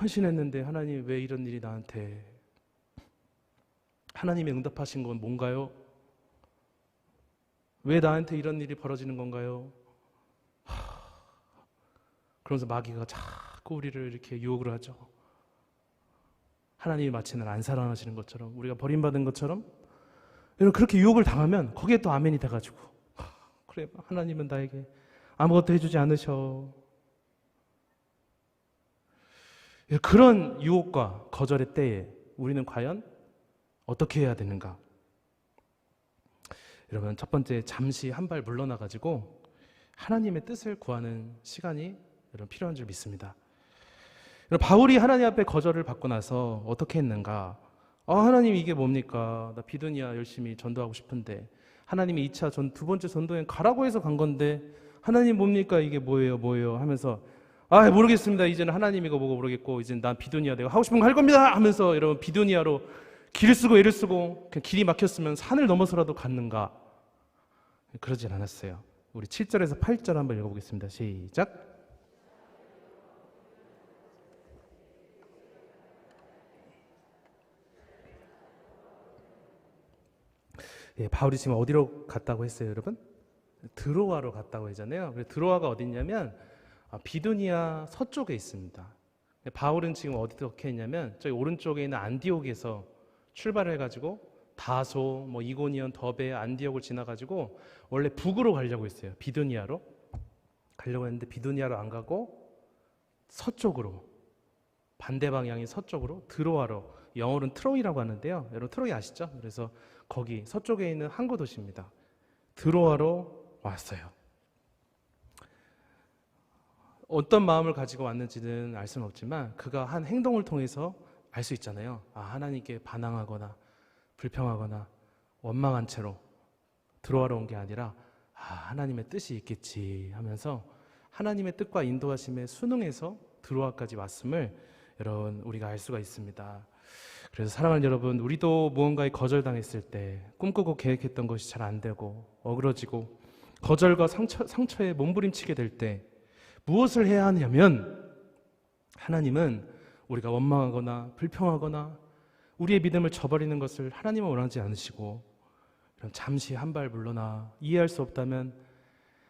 헌신했는데 하나님 왜 이런 일이 나한테, 하나님이 응답하신 건 뭔가요? 왜 나한테 이런 일이 벌어지는 건가요? 그러면서 마귀가 자꾸 우리를 이렇게 유혹을 하죠. 하나님이 마치 날 안 사랑하시는 것처럼, 우리가 버림받은 것처럼. 여러분, 그렇게 유혹을 당하면 거기에 또 아멘이 돼가지고 그래, 하나님은 나에게 아무것도 해주지 않으셔. 그런 유혹과 거절의 때에 우리는 과연 어떻게 해야 되는가? 여러분, 첫 번째, 잠시 한 발 물러나가지고 하나님의 뜻을 구하는 시간이 여러분 필요한 줄 믿습니다. 여러분, 바울이 하나님 앞에 거절을 받고 나서 어떻게 했는가? 하나님, 이게 뭡니까? 나 비두니아 열심히 전도하고 싶은데 하나님이 2차 두 번째 전도여행 가라고 해서 간 건데 하나님 뭡니까? 이게 뭐예요 하면서 모르겠습니다. 이제는 하나님 이거 보고 모르겠고 이제는 난 비두니아 내가 하고 싶은 거 할 겁니다 하면서 여러분 비두니아로 길을 쓰고 애를 쓰고 그냥 길이 막혔으면 산을 넘어서라도 갔는가? 그러진 않았어요. 우리 7절에서 8절 한번 읽어보겠습니다. 시작. 바울이 지금 어디로 갔다고 했어요, 여러분? 드로아로 갔다고 했잖아요. 드로아가 어디냐면 비두니아 서쪽에 있습니다. 바울은 지금 어떻게 했냐면 저기 오른쪽에 있는 안디옥에서 출발해가지고 다소, 이고니온, 더베, 안디옥을 지나가지고 원래 북으로 가려고 했어요. 비두니아로 가려고 했는데 비두니아로 안 가고 서쪽으로, 반대 방향인 서쪽으로 드로아로, 영어로는 트로이라고 하는데요. 여러분 트로이 아시죠? 그래서 거기 서쪽에 있는 항구 도시입니다. 드로아로 왔어요. 어떤 마음을 가지고 왔는지는 알 수는 없지만 그가 한 행동을 통해서 알 수 있잖아요. 하나님께 반항하거나 불평하거나 원망한 채로 드로아로 온 게 아니라 하나님의 뜻이 있겠지 하면서 하나님의 뜻과 인도하심에 순응해서 드로아까지 왔음을 여러분 우리가 알 수가 있습니다. 그래서 사랑하는 여러분, 우리도 무언가에 거절당했을 때 꿈꾸고 계획했던 것이 잘 안 되고 어그러지고 거절과 상처에 몸부림치게 될 때 무엇을 해야 하냐면, 하나님은 우리가 원망하거나 불평하거나 우리의 믿음을 저버리는 것을 하나님은 원하지 않으시고 잠시 한 발 물러나 이해할 수 없다면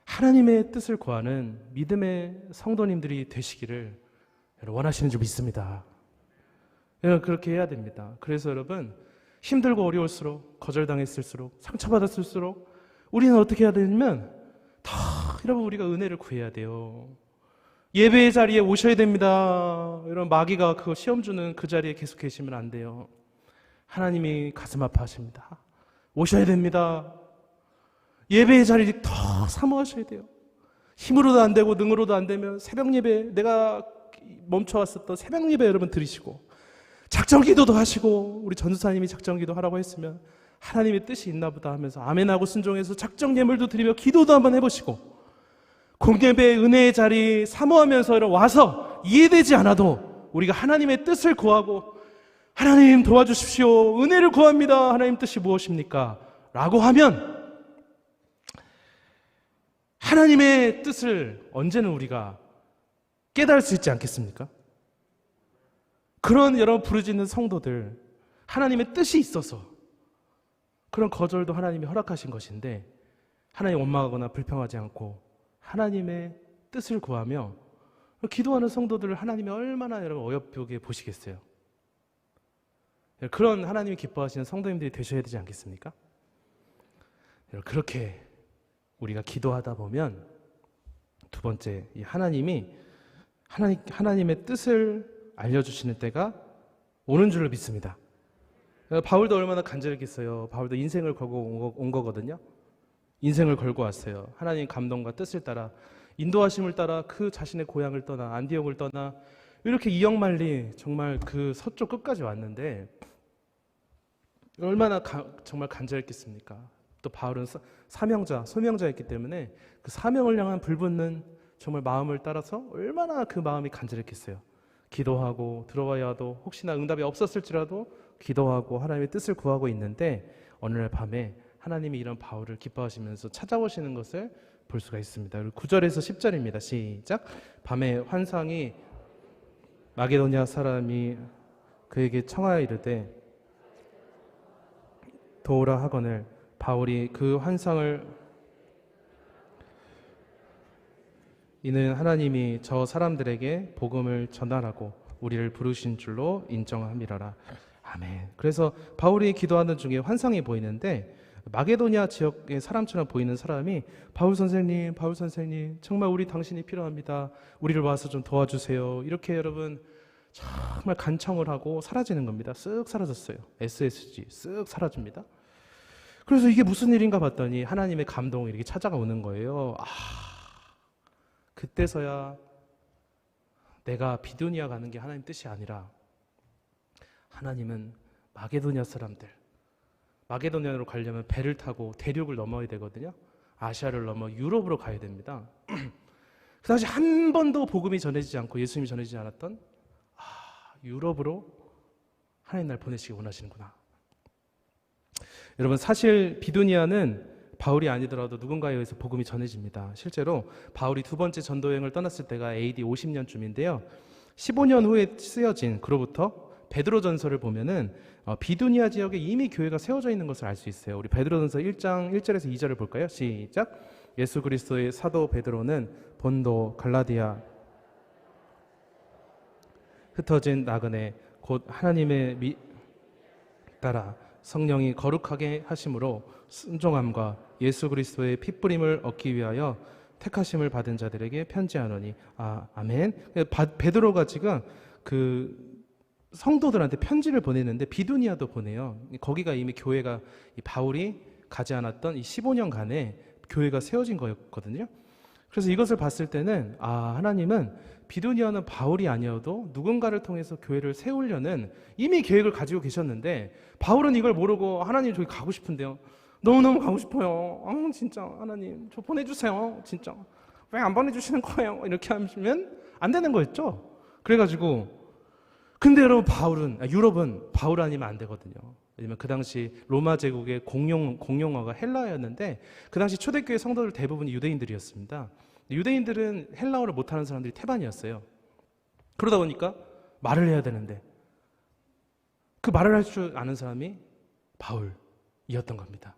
하나님의 뜻을 구하는 믿음의 성도님들이 되시기를 원하시는 줄 믿습니다. 여러분, 그렇게 해야 됩니다. 그래서 여러분, 힘들고 어려울수록, 거절당했을수록, 상처받았을수록 우리는 어떻게 해야 되냐면 여러분 우리가 은혜를 구해야 돼요. 예배의 자리에 오셔야 됩니다. 이런 마귀가 그 시험 주는 그 자리에 계속 계시면 안 돼요. 하나님이 가슴 아파하십니다. 오셔야 됩니다. 예배의 자리를 더 사모하셔야 돼요. 힘으로도 안 되고 능으로도 안 되면 새벽 예배, 내가 멈춰왔었던 새벽 예배 여러분 들으시고 작정 기도도 하시고, 우리 전도사님이 작정 기도 하라고 했으면 하나님의 뜻이 있나 보다 하면서 아멘하고 순종해서 작정 예물도 드리며 기도도 한번 해보시고, 공예배 은혜의 자리 사모하면서 와서 이해되지 않아도 우리가 하나님의 뜻을 구하고, 하나님 도와주십시오, 은혜를 구합니다, 하나님 뜻이 무엇입니까? 라고 하면 하나님의 뜻을 언제는 우리가 깨달을 수 있지 않겠습니까? 그런 여러분 부르짖는 성도들, 하나님의 뜻이 있어서 그런 거절도 하나님이 허락하신 것인데, 하나님 원망하거나 불평하지 않고 하나님의 뜻을 구하며 기도하는 성도들을 하나님이 얼마나 여러분 어여쁘게 보시겠어요? 그런 하나님이 기뻐하시는 성도님들이 되셔야 되지 않겠습니까? 그렇게 우리가 기도하다 보면 두 번째, 이 하나님의 뜻을 알려주시는 때가 오는 줄로 믿습니다. 바울도 얼마나 간절했겠어요. 바울도 인생을 걸고 온 거거든요. 인생을 걸고 왔어요. 하나님 감동과 뜻을 따라, 인도하심을 따라 그 자신의 고향을 떠나 안디옥을 떠나 이렇게 이역만리 정말 그 서쪽 끝까지 왔는데 얼마나 정말 간절했겠습니까? 또 바울은 소명자였기 때문에 그 사명을 향한 불붙는 정말 마음을 따라서 얼마나 그 마음이 간절했겠어요. 기도하고 들어와야 하도 혹시나 응답이 없었을지라도 기도하고 하나님의 뜻을 구하고 있는데, 어느 날 밤에 하나님이 이런 바울을 기뻐하시면서 찾아오시는 것을 볼 수가 있습니다. 9절에서 10절입니다. 시작. 밤에 환상이 마게도냐 사람이 그에게 청하여 이르되 도우라 하거늘, 바울이 그 환상을 이는 하나님이 저 사람들에게 복음을 전하라고 우리를 부르신 줄로 인정함이라라. 아멘. 그래서 바울이 기도하는 중에 환상이 보이는데, 마게도냐 지역의 사람처럼 보이는 사람이 바울 선생님 정말 우리 당신이 필요합니다. 우리를 와서 좀 도와주세요. 이렇게 여러분 정말 간청을 하고 사라지는 겁니다. 쓱 사라졌어요. SSG 쓱 사라집니다. 그래서 이게 무슨 일인가 봤더니 하나님의 감동이 이렇게 찾아오는 거예요. 그때서야 내가 비두니아 가는 게 하나님 뜻이 아니라, 하나님은 마게도냐 사람들, 마게도냐로 가려면 배를 타고 대륙을 넘어야 되거든요. 아시아를 넘어 유럽으로 가야 됩니다. 그 당시 한 번도 복음이 전해지지 않고 예수님이 전해지지 않았던 유럽으로 하나님 날 보내시기 원하시는구나. 여러분, 사실 비두니아는 바울이 아니더라도 누군가에 의해서 복음이 전해집니다. 실제로 바울이 두 번째 전도 여행을 떠났을 때가 AD 50년쯤인데요. 15년 후에 쓰여진 그로부터 베드로전서를 보면은 비두니아 지역에 이미 교회가 세워져 있는 것을 알 수 있어요. 우리 베드로전서 1장 1절에서 2절을 볼까요? 시작. 예수 그리스도의 사도 베드로는 본도, 갈라디아, 흩어진 나그네 곧 하나님의 따라 성령이 거룩하게 하심으로 순종함과 예수 그리스도의 핏부림을 얻기 위하여 택하심을 받은 자들에게 편지하노니. 아멘. 베드로가 지금 그 성도들한테 편지를 보내는데 비두니아도 보내요. 거기가 이미 교회가 바울이 가지 않았던 이 15년간에 교회가 세워진 거였거든요. 그래서 이것을 봤을 때는 하나님은 비두니아는 바울이 아니어도 누군가를 통해서 교회를 세우려는 이미 계획을 가지고 계셨는데, 바울은 이걸 모르고 하나님 저기 가고 싶은데요. 너무너무 가고 싶어요. 진짜 하나님 저 보내주세요. 진짜 왜 안 보내주시는 거예요? 이렇게 하시면 안 되는 거였죠. 그래가지고 근데 여러분 유럽은 바울 아니면 안 되거든요. 왜냐면 그 당시 로마 제국의 공용어가 헬라어였는데, 그 당시 초대교회 성도들 대부분이 유대인들이었습니다. 유대인들은 헬라어를 못하는 사람들이 태반이었어요. 그러다 보니까 말을 해야 되는데 그 말을 할 줄 아는 사람이 바울이었던 겁니다.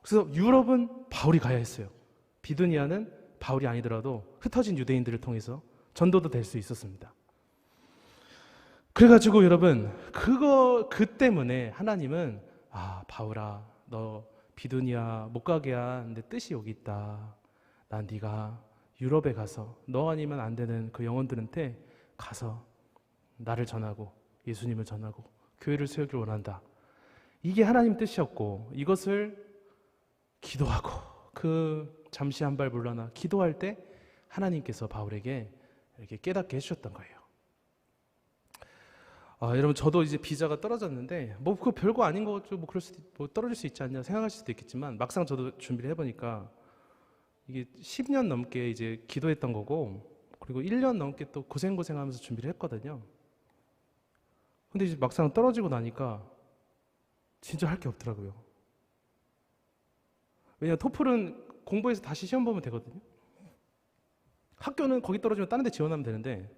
그래서 유럽은 바울이 가야 했어요. 비두니아는 바울이 아니더라도 흩어진 유대인들을 통해서 전도도 될 수 있었습니다. 그래가지고 여러분 그 때문에 하나님은 바울아 너 비두니야 못 가게 한 내 뜻이 여기 있다. 난 네가 유럽에 가서 너 아니면 안 되는 그 영혼들한테 가서 나를 전하고 예수님을 전하고 교회를 세우길 원한다. 이게 하나님 뜻이었고, 이것을 기도하고 그 잠시 한 발 물러나 기도할 때 하나님께서 바울에게 이렇게 깨닫게 해주셨던 거예요. 여러분, 저도 이제 비자가 떨어졌는데 뭐 그거 별거 아닌 거죠. 뭐 그럴 수도, 뭐 떨어질 수 있지 않냐 생각할 수도 있겠지만, 막상 저도 준비를 해보니까 이게 10년 넘게 이제 기도했던 거고, 그리고 1년 넘게 또 고생하면서 준비를 했거든요. 근데 이제 막상 떨어지고 나니까 진짜 할 게 없더라고요. 왜냐면 토플은 공부해서 다시 시험 보면 되거든요. 학교는 거기 떨어지면 다른 데 지원하면 되는데,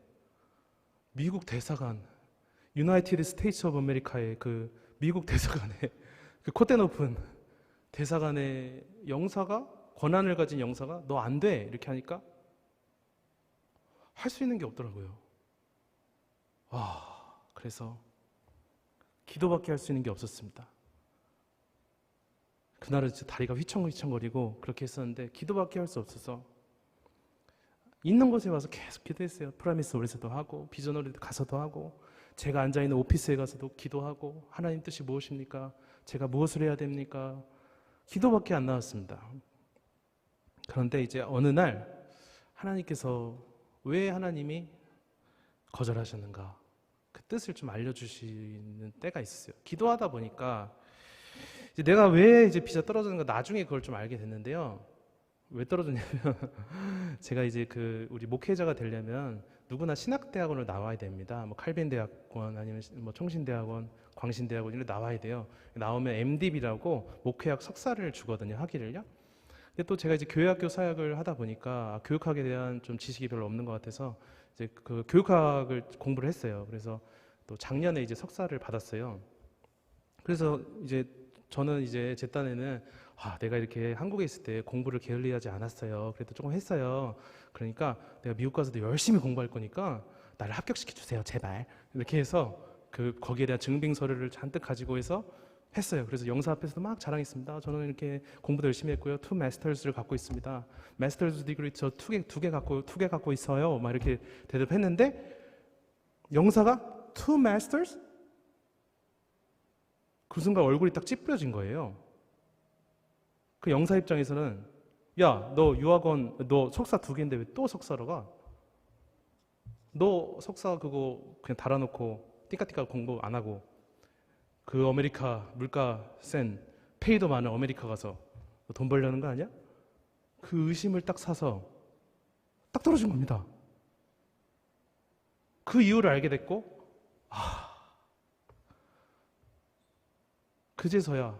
미국 대사관, 유나이티드 스테이츠 오브 아메리카의 그 미국 대사관의 그 콧대 높은 대사관의 영사가, 권한을 가진 영사가 너 안 돼 이렇게 하니까 할 수 있는 게 없더라고요. 그래서 기도밖에 할 수 있는 게 없었습니다. 그날은 진짜 다리가 휘청휘청거리고 그렇게 했었는데, 기도밖에 할 수 없어서 있는 곳에 와서 계속 기도했어요. 프라미스 홀에서도 하고, 비전홀에 가서도 하고, 제가 앉아있는 오피스에 가서도 기도하고, 하나님 뜻이 무엇입니까? 제가 무엇을 해야 됩니까? 기도밖에 안 나왔습니다. 그런데 이제 어느 날 하나님께서 왜 하나님이 거절하셨는가, 그 뜻을 좀 알려주시는 때가 있었어요. 기도하다 보니까 이제 내가 왜 이제 비자 떨어졌는가 나중에 그걸 좀 알게 됐는데요. 왜 떨어졌냐면 제가 이제 그 우리 목회자가 되려면 누구나 신학대학원을 나와야 됩니다. 뭐 칼빈 대학원 아니면 뭐 청신대학원, 광신대학원 이런 데 나와야 돼요. 나오면 MDB라고 목회학 석사를 주거든요. 학위를요. 근데 또 제가 이제 교회학교 사역을 하다 보니까 교육학에 대한 좀 지식이 별로 없는 것 같아서 이제 그 교육학을 공부를 했어요. 그래서 또 작년에 이제 석사를 받았어요. 그래서 이제 저는 이제 제 딴에는 내가 이렇게 한국에 있을 때 공부를 게을리하지 않았어요. 그래도 조금 했어요. 그러니까 내가 미국 가서도 열심히 공부할 거니까 나를 합격시켜 주세요, 제발. 이렇게 해서 거기에 대한 증빙 서류를 잔뜩 가지고 해서 했어요. 그래서 영사 앞에서도 막 자랑했습니다. 저는 이렇게 공부도 열심히 했고요. 2 마스터스를 갖고 있습니다. 마스터스 디그리 저 두 개 갖고 있어요. 막 이렇게 대답했는데 영사가 2 마스터스? 그 순간 얼굴이 딱 찌푸려진 거예요. 그 영사 입장에서는 야, 너 유학원, 너 석사 2개인데 왜 또 석사로 가? 너 석사 그거 그냥 달아놓고 띠까띠까 공부 안 하고 그 아메리카 물가 센 페이도 많은 아메리카 가서 돈 벌려는 거 아니야? 그 의심을 딱 사서 딱 떨어진 겁니다. 그 이유를 알게 됐고, 그제서야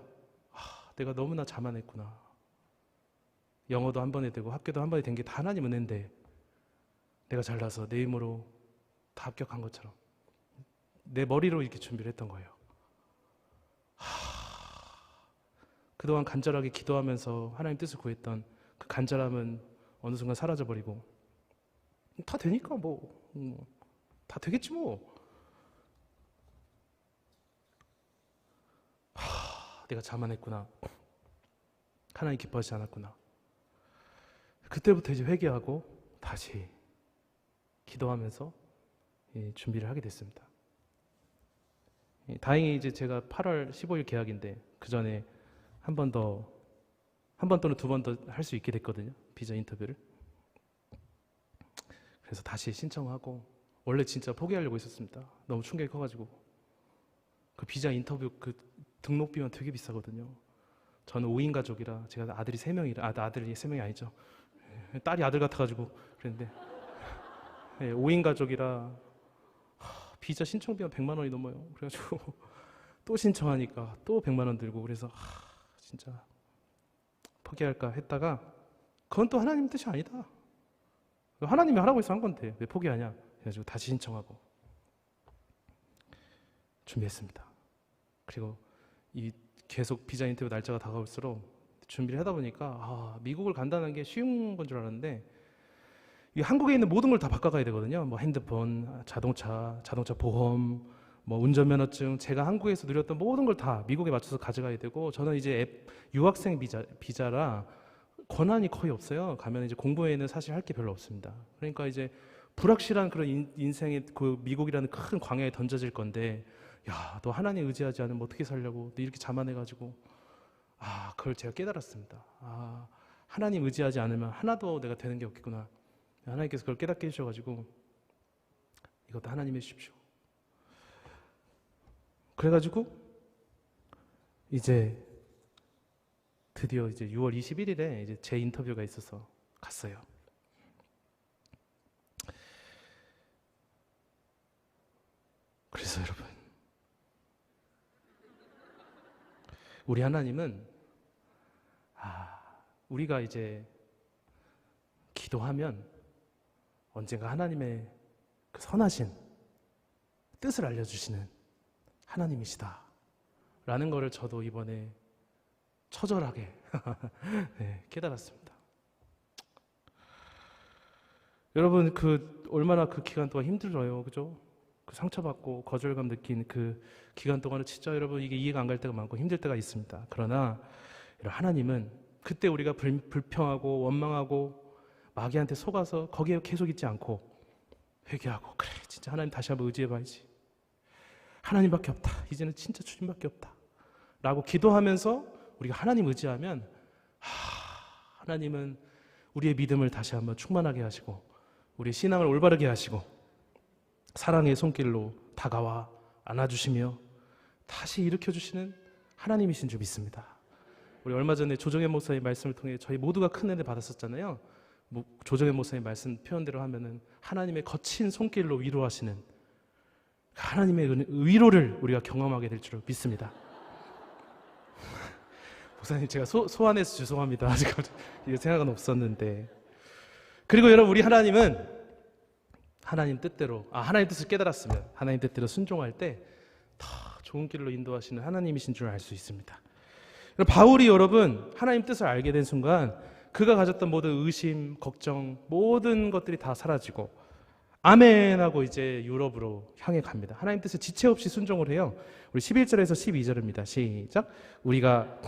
내가 너무나 자만했구나. 영어도 한 번에 되고 학교도 한 번에 된 게 다 하나님 은혜인데 내가 잘나서 내 힘으로 다 합격한 것처럼 내 머리로 이렇게 준비를 했던 거예요. 그동안 간절하게 기도하면서 하나님 뜻을 구했던 그 간절함은 어느 순간 사라져버리고, 다 되니까 다 되겠지 뭐. 내가 자만했구나. 하나님 기뻐하지 않았구나. 그때부터 이제 회개하고 다시 기도하면서 준비를 하게 됐습니다. 다행히 이제 제가 8월 15일 계약인데 그 전에 한 번 또는 2번 더 할 수 있게 됐거든요. 비자 인터뷰를. 그래서 다시 신청하고, 원래 진짜 포기하려고 했었습니다. 너무 충격이 커가지고. 그 비자 인터뷰 그 등록비만 되게 비싸거든요. 저는 5인 가족이라, 제가 아들이 3명이라, 아들이 3명이 아니죠. 딸이 아들 같아가지고 그랬는데 5인 가족이라 비자 신청비가 100만 원이 넘어요. 그래가지고 또 신청하니까 또 100만 원 들고, 그래서 진짜 포기할까 했다가, 그건 또 하나님 뜻이 아니다. 하나님이 하라고 해서 한 건데 왜 포기하냐. 그래가지고 다시 신청하고 준비했습니다. 그리고 계속 비자 인터뷰 날짜가 다가올수록 준비를 하다 보니까 미국을 간다는 게 쉬운 건 줄 알았는데, 이 한국에 있는 모든 걸 다 바꿔가야 되거든요. 뭐 핸드폰, 자동차 보험, 뭐 운전면허증, 제가 한국에서 누렸던 모든 걸 다 미국에 맞춰서 가져가야 되고, 저는 이제 유학생 비자라 권한이 거의 없어요. 가면 이제 공부에는 사실 할 게 별로 없습니다. 그러니까 이제 불확실한 그런 인생의 그 미국이라는 큰 광야에 던져질 건데, 야, 너 하나님 의지하지 않으면 어떻게 살려고? 너 이렇게 자만해가지고, 그걸 제가 깨달았습니다. 하나님 의지하지 않으면 하나도 내가 되는 게 없겠구나. 하나님께서 그걸 깨닫게 해주셔가지고, 이것도 하나님 해주십시오. 그래가지고 이제 드디어 이제 6월 21일에 이제 제 인터뷰가 있어서 갔어요. 그래서 여러분, 우리 하나님은 우리가 이제 기도하면 언젠가 하나님의 그 선하신 뜻을 알려주시는 하나님이시다 라는 거를 저도 이번에 처절하게 네, 깨달았습니다. 여러분, 얼마나 그 기간 동안 힘들어요, 그죠? 그 상처받고 거절감 느낀 그 기간 동안은 진짜 여러분 이게 이해가 안 갈 때가 많고 힘들 때가 있습니다. 그러나 하나님은 그때 우리가 불평하고 원망하고 마귀한테 속아서 거기에 계속 있지 않고 회개하고, 그래 진짜 하나님 다시 한번 의지해봐야지, 하나님밖에 없다, 이제는 진짜 주님밖에 없다 라고 기도하면서 우리가 하나님 의지하면 하나님은 우리의 믿음을 다시 한번 충만하게 하시고 우리의 신앙을 올바르게 하시고 사랑의 손길로 다가와 안아주시며 다시 일으켜주시는 하나님이신 줄 믿습니다. 우리 얼마 전에 조정현 목사님 말씀을 통해 저희 모두가 큰 은혜 받았었잖아요. 조정현 목사님 말씀 표현대로 하면은 하나님의 거친 손길로 위로하시는 하나님의 위로를 우리가 경험하게 될 줄 믿습니다. 목사님, 제가 소환해서 죄송합니다. 아직 이게 생각은 없었는데. 그리고 여러분, 우리 하나님은 하나님 뜻대로, 하나님 뜻을 깨달았으면 하나님 뜻대로 순종할 때 더 좋은 길로 인도하시는 하나님이신 줄 알 수 있습니다. 바울이 여러분 하나님 뜻을 알게 된 순간 그가 가졌던 모든 의심, 걱정, 모든 것들이 다 사라지고 아멘 하고 이제 유럽으로 향해 갑니다. 하나님 뜻에 지체 없이 순종을 해요. 우리 11절에서 12절입니다. 시작. 우리가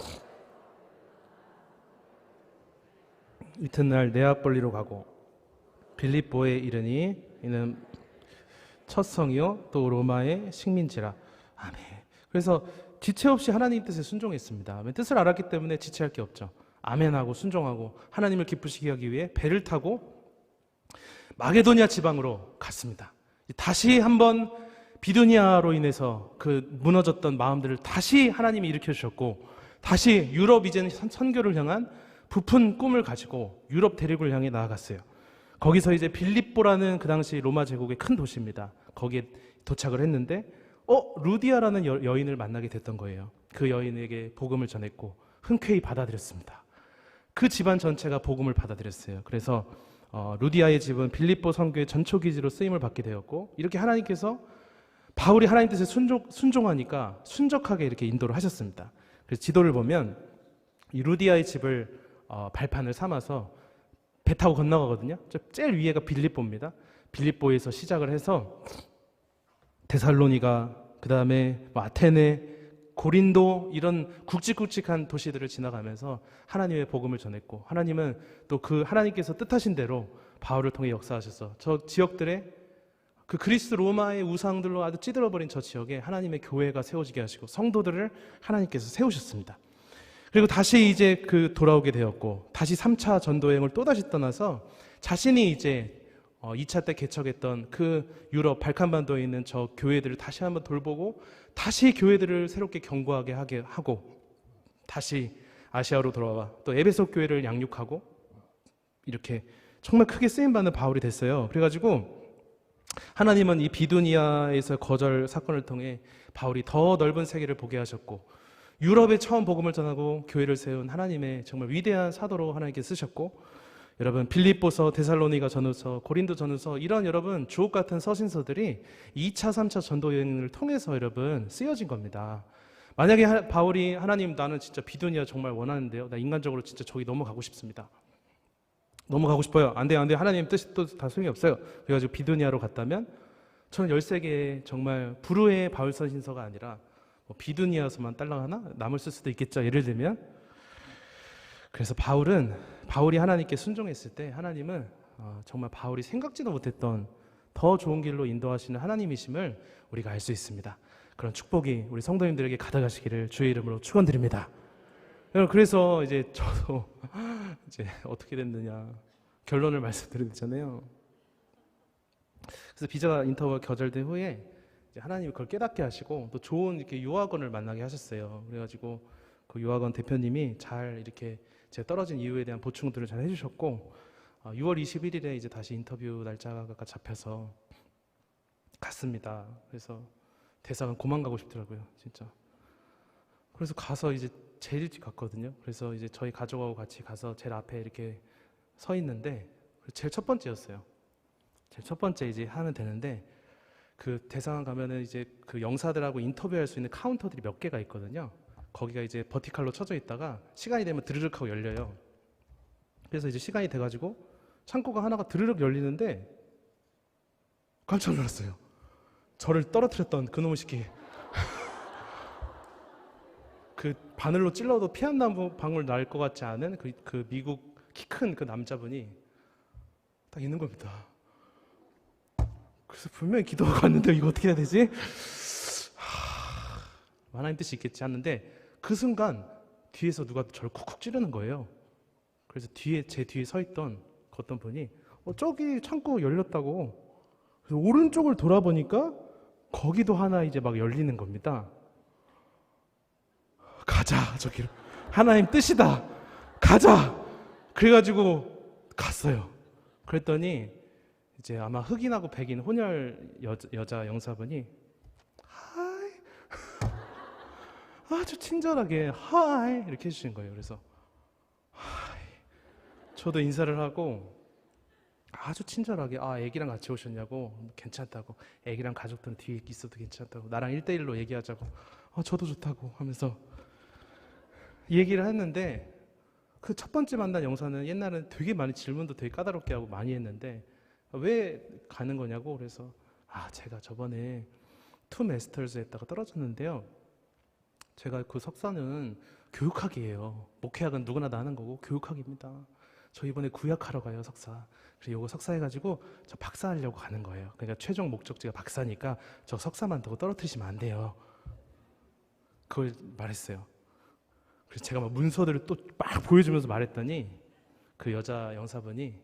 이튿날 네아폴리로 가고 빌립보에 이르니 이는 첫 성이요 또 로마의 식민지라. 아멘. 그래서 지체 없이 하나님 뜻에 순종했습니다. 뜻을 알았기 때문에 지체할 게 없죠. 아멘하고 순종하고 하나님을 기쁘시게 하기 위해 배를 타고 마게도니아 지방으로 갔습니다. 다시 한번 비두니아로 인해서 그 무너졌던 마음들을 다시 하나님이 일으켜 주셨고, 다시 유럽 이제는 선교를 향한 부푼 꿈을 가지고 유럽 대륙을 향해 나아갔어요. 거기서 이제 빌립보라는 그 당시 로마 제국의 큰 도시입니다. 거기에 도착을 했는데 루디아라는 여인을 만나게 됐던 거예요. 그 여인에게 복음을 전했고 흔쾌히 받아들였습니다. 그 집안 전체가 복음을 받아들였어요. 그래서 루디아의 집은 빌립보 선교의 전초기지로 쓰임을 받게 되었고, 이렇게 하나님께서 바울이 하나님 뜻에 순종하니까 순적하게 이렇게 인도를 하셨습니다. 그래서 지도를 보면 이 루디아의 집을 발판을 삼아서 배 타고 건너가거든요. 제일 위에가 빌립보입니다. 빌립보에서 시작을 해서 데살로니가, 그 다음에 아테네, 고린도, 이런 굵직굵직한 도시들을 지나가면서 하나님의 복음을 전했고, 하나님은 또 그 하나님께서 뜻하신 대로 바울을 통해 역사하셔서 저 지역들에 그 그리스 로마의 우상들로 아주 찌들어버린 저 지역에 하나님의 교회가 세워지게 하시고 성도들을 하나님께서 세우셨습니다. 그리고 다시 이제 돌아오게 되었고, 다시 3차 전도여행을 또다시 떠나서 자신이 이제 2차 때 개척했던 그 유럽 발칸반도에 있는 저 교회들을 다시 한번 돌보고, 다시 교회들을 새롭게 견고하게 하게 하고, 다시 아시아로 돌아와 또 에베소 교회를 양육하고, 이렇게 정말 크게 쓰임받는 바울이 됐어요. 그래가지고 하나님은 이 비두니아에서 거절 사건을 통해 바울이 더 넓은 세계를 보게 하셨고, 유럽에 처음 복음을 전하고 교회를 세운 하나님의 정말 위대한 사도로 하나님께 쓰셨고, 여러분 빌립보서, 데살로니가 전후서, 고린도 전후서, 이런 여러분 주옥 같은 서신서들이 2차, 3차 전도 여행을 통해서 여러분 쓰여진 겁니다. 만약에 바울이 하나님, 나는 진짜 비두니아 정말 원하는데요, 나 인간적으로 진짜 저기 넘어가고 싶습니다, 넘어가고 싶어요. 안 돼요, 안 돼요. 하나님 뜻이 또 다 소용이 없어요. 그래가지고 비두니아로 갔다면 저는 13개 정말 불후의 바울서신서가 아니라 뭐 비두니아서만 딸랑 하나 남을 쓸 수도 있겠죠. 예를 들면. 그래서 바울이 하나님께 순종했을 때 하나님은 정말 바울이 생각지도 못했던 더 좋은 길로 인도하시는 하나님이심을 우리가 알 수 있습니다. 그런 축복이 우리 성도님들에게 가득하시기를 주의 이름으로 축원드립니다. 그래서 이제 저도 이제 어떻게 됐느냐 결론을 말씀드리잖아요. 그래서 비자 인터뷰가 거절된 후에 이제 하나님이 그걸 깨닫게 하시고 또 좋은 이렇게 유학원을 만나게 하셨어요. 그래가지고 그 유학원 대표님이 잘 이렇게 제가 떨어진 이유에 대한 보충들을 잘 해주셨고 6월 21일에 이제 다시 인터뷰 날짜가 잡혀서 갔습니다. 그래서 대사관 고만 가고 싶더라고요, 진짜. 그래서 가서 이제 제일 일찍 갔거든요. 그래서 이제 저희 가족하고 같이 가서 제일 앞에 이렇게 서 있는데 제일 첫 번째였어요. 제일 첫 번째 이제 하면 되는데 그 대사관 가면은 이제 그 영사들하고 인터뷰할 수 있는 카운터들이 몇 개가 있거든요. 거기가 이제 버티칼로 쳐져 있다가 시간이 되면 드르륵 하고 열려요. 그래서 이제 시간이 돼가지고 창고가 하나가 드르륵 열리는데 깜짝 놀랐어요. 저를 떨어뜨렸던 그놈의 새끼. 그 바늘로 찔러도 피 한 방울 날 것 같지 않은 그 미국 키 큰 그 남자분이 딱 있는 겁니다. 그래서 분명히 기도하고 왔는데 이거 어떻게 해야 되지? 하나님 뜻이 있겠지 하는데 그 순간 뒤에서 누가 저를 쿡쿡 찌르는 거예요. 그래서 제 뒤에 서 있던 그 어떤 분이 저기 창고 열렸다고. 그래서 오른쪽을 돌아보니까 거기도 하나 이제 막 열리는 겁니다. 가자, 저기로. 하나님 뜻이다. 가자. 그래가지고 갔어요. 그랬더니 이제 아마 흑인하고 백인 혼혈 여자 영사분이 하이 아주 친절하게 하이 이렇게 해주신 거예요. 그래서 하이 저도 인사를 하고 아주 친절하게 애기랑 같이 오셨냐고 괜찮다고 애기랑 가족들은 뒤에 있어도 괜찮다고 나랑 1대1로 얘기하자고 저도 좋다고 하면서 얘기를 했는데 그 첫 번째 만난 영사는 옛날에는 되게 많이 질문도 되게 까다롭게 하고 많이 했는데 왜 가는 거냐고 그래서 제가 저번에 투 마스터즈 했다가 떨어졌는데요. 제가 그 석사는 교육학이에요. 목회학은 누구나 다 하는 거고 교육학입니다. 저 이번에 구약하러 가요, 석사. 그래서 이거 석사 해가지고 저 박사하려고 가는 거예요. 그러니까 최종 목적지가 박사니까 저 석사만 두고 떨어뜨리시면 안 돼요. 그걸 말했어요. 그래서 제가 막 문서들을 또 막 보여주면서 말했더니 그 여자 영사분이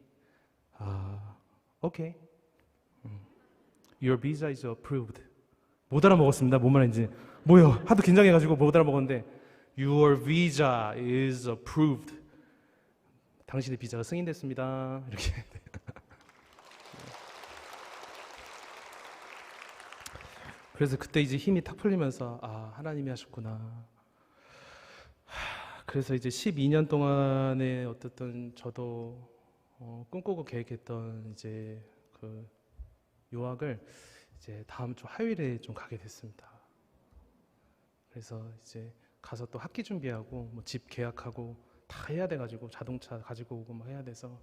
오케이. Your visa is approved. 못 알아먹었습니다. 뭔 말인지. 뭐요? 하도 긴장해가지고 못 알아먹었는데 Your visa is approved. 당신의 비자가 승인됐습니다. 이렇게. 그래서 그때 이제 힘이 탁 풀리면서 하나님이 하셨구나. 그래서 이제 12년 동안에 어쨌든 저도 꿈꾸고 계획했던 이제 그 유학을 이제 다음 주 화요일에 좀 가게 됐습니다. 그래서 이제 가서 또 학기 준비하고 뭐 집 계약하고 다 해야 돼가지고 자동차 가지고 오고 뭐 해야 돼서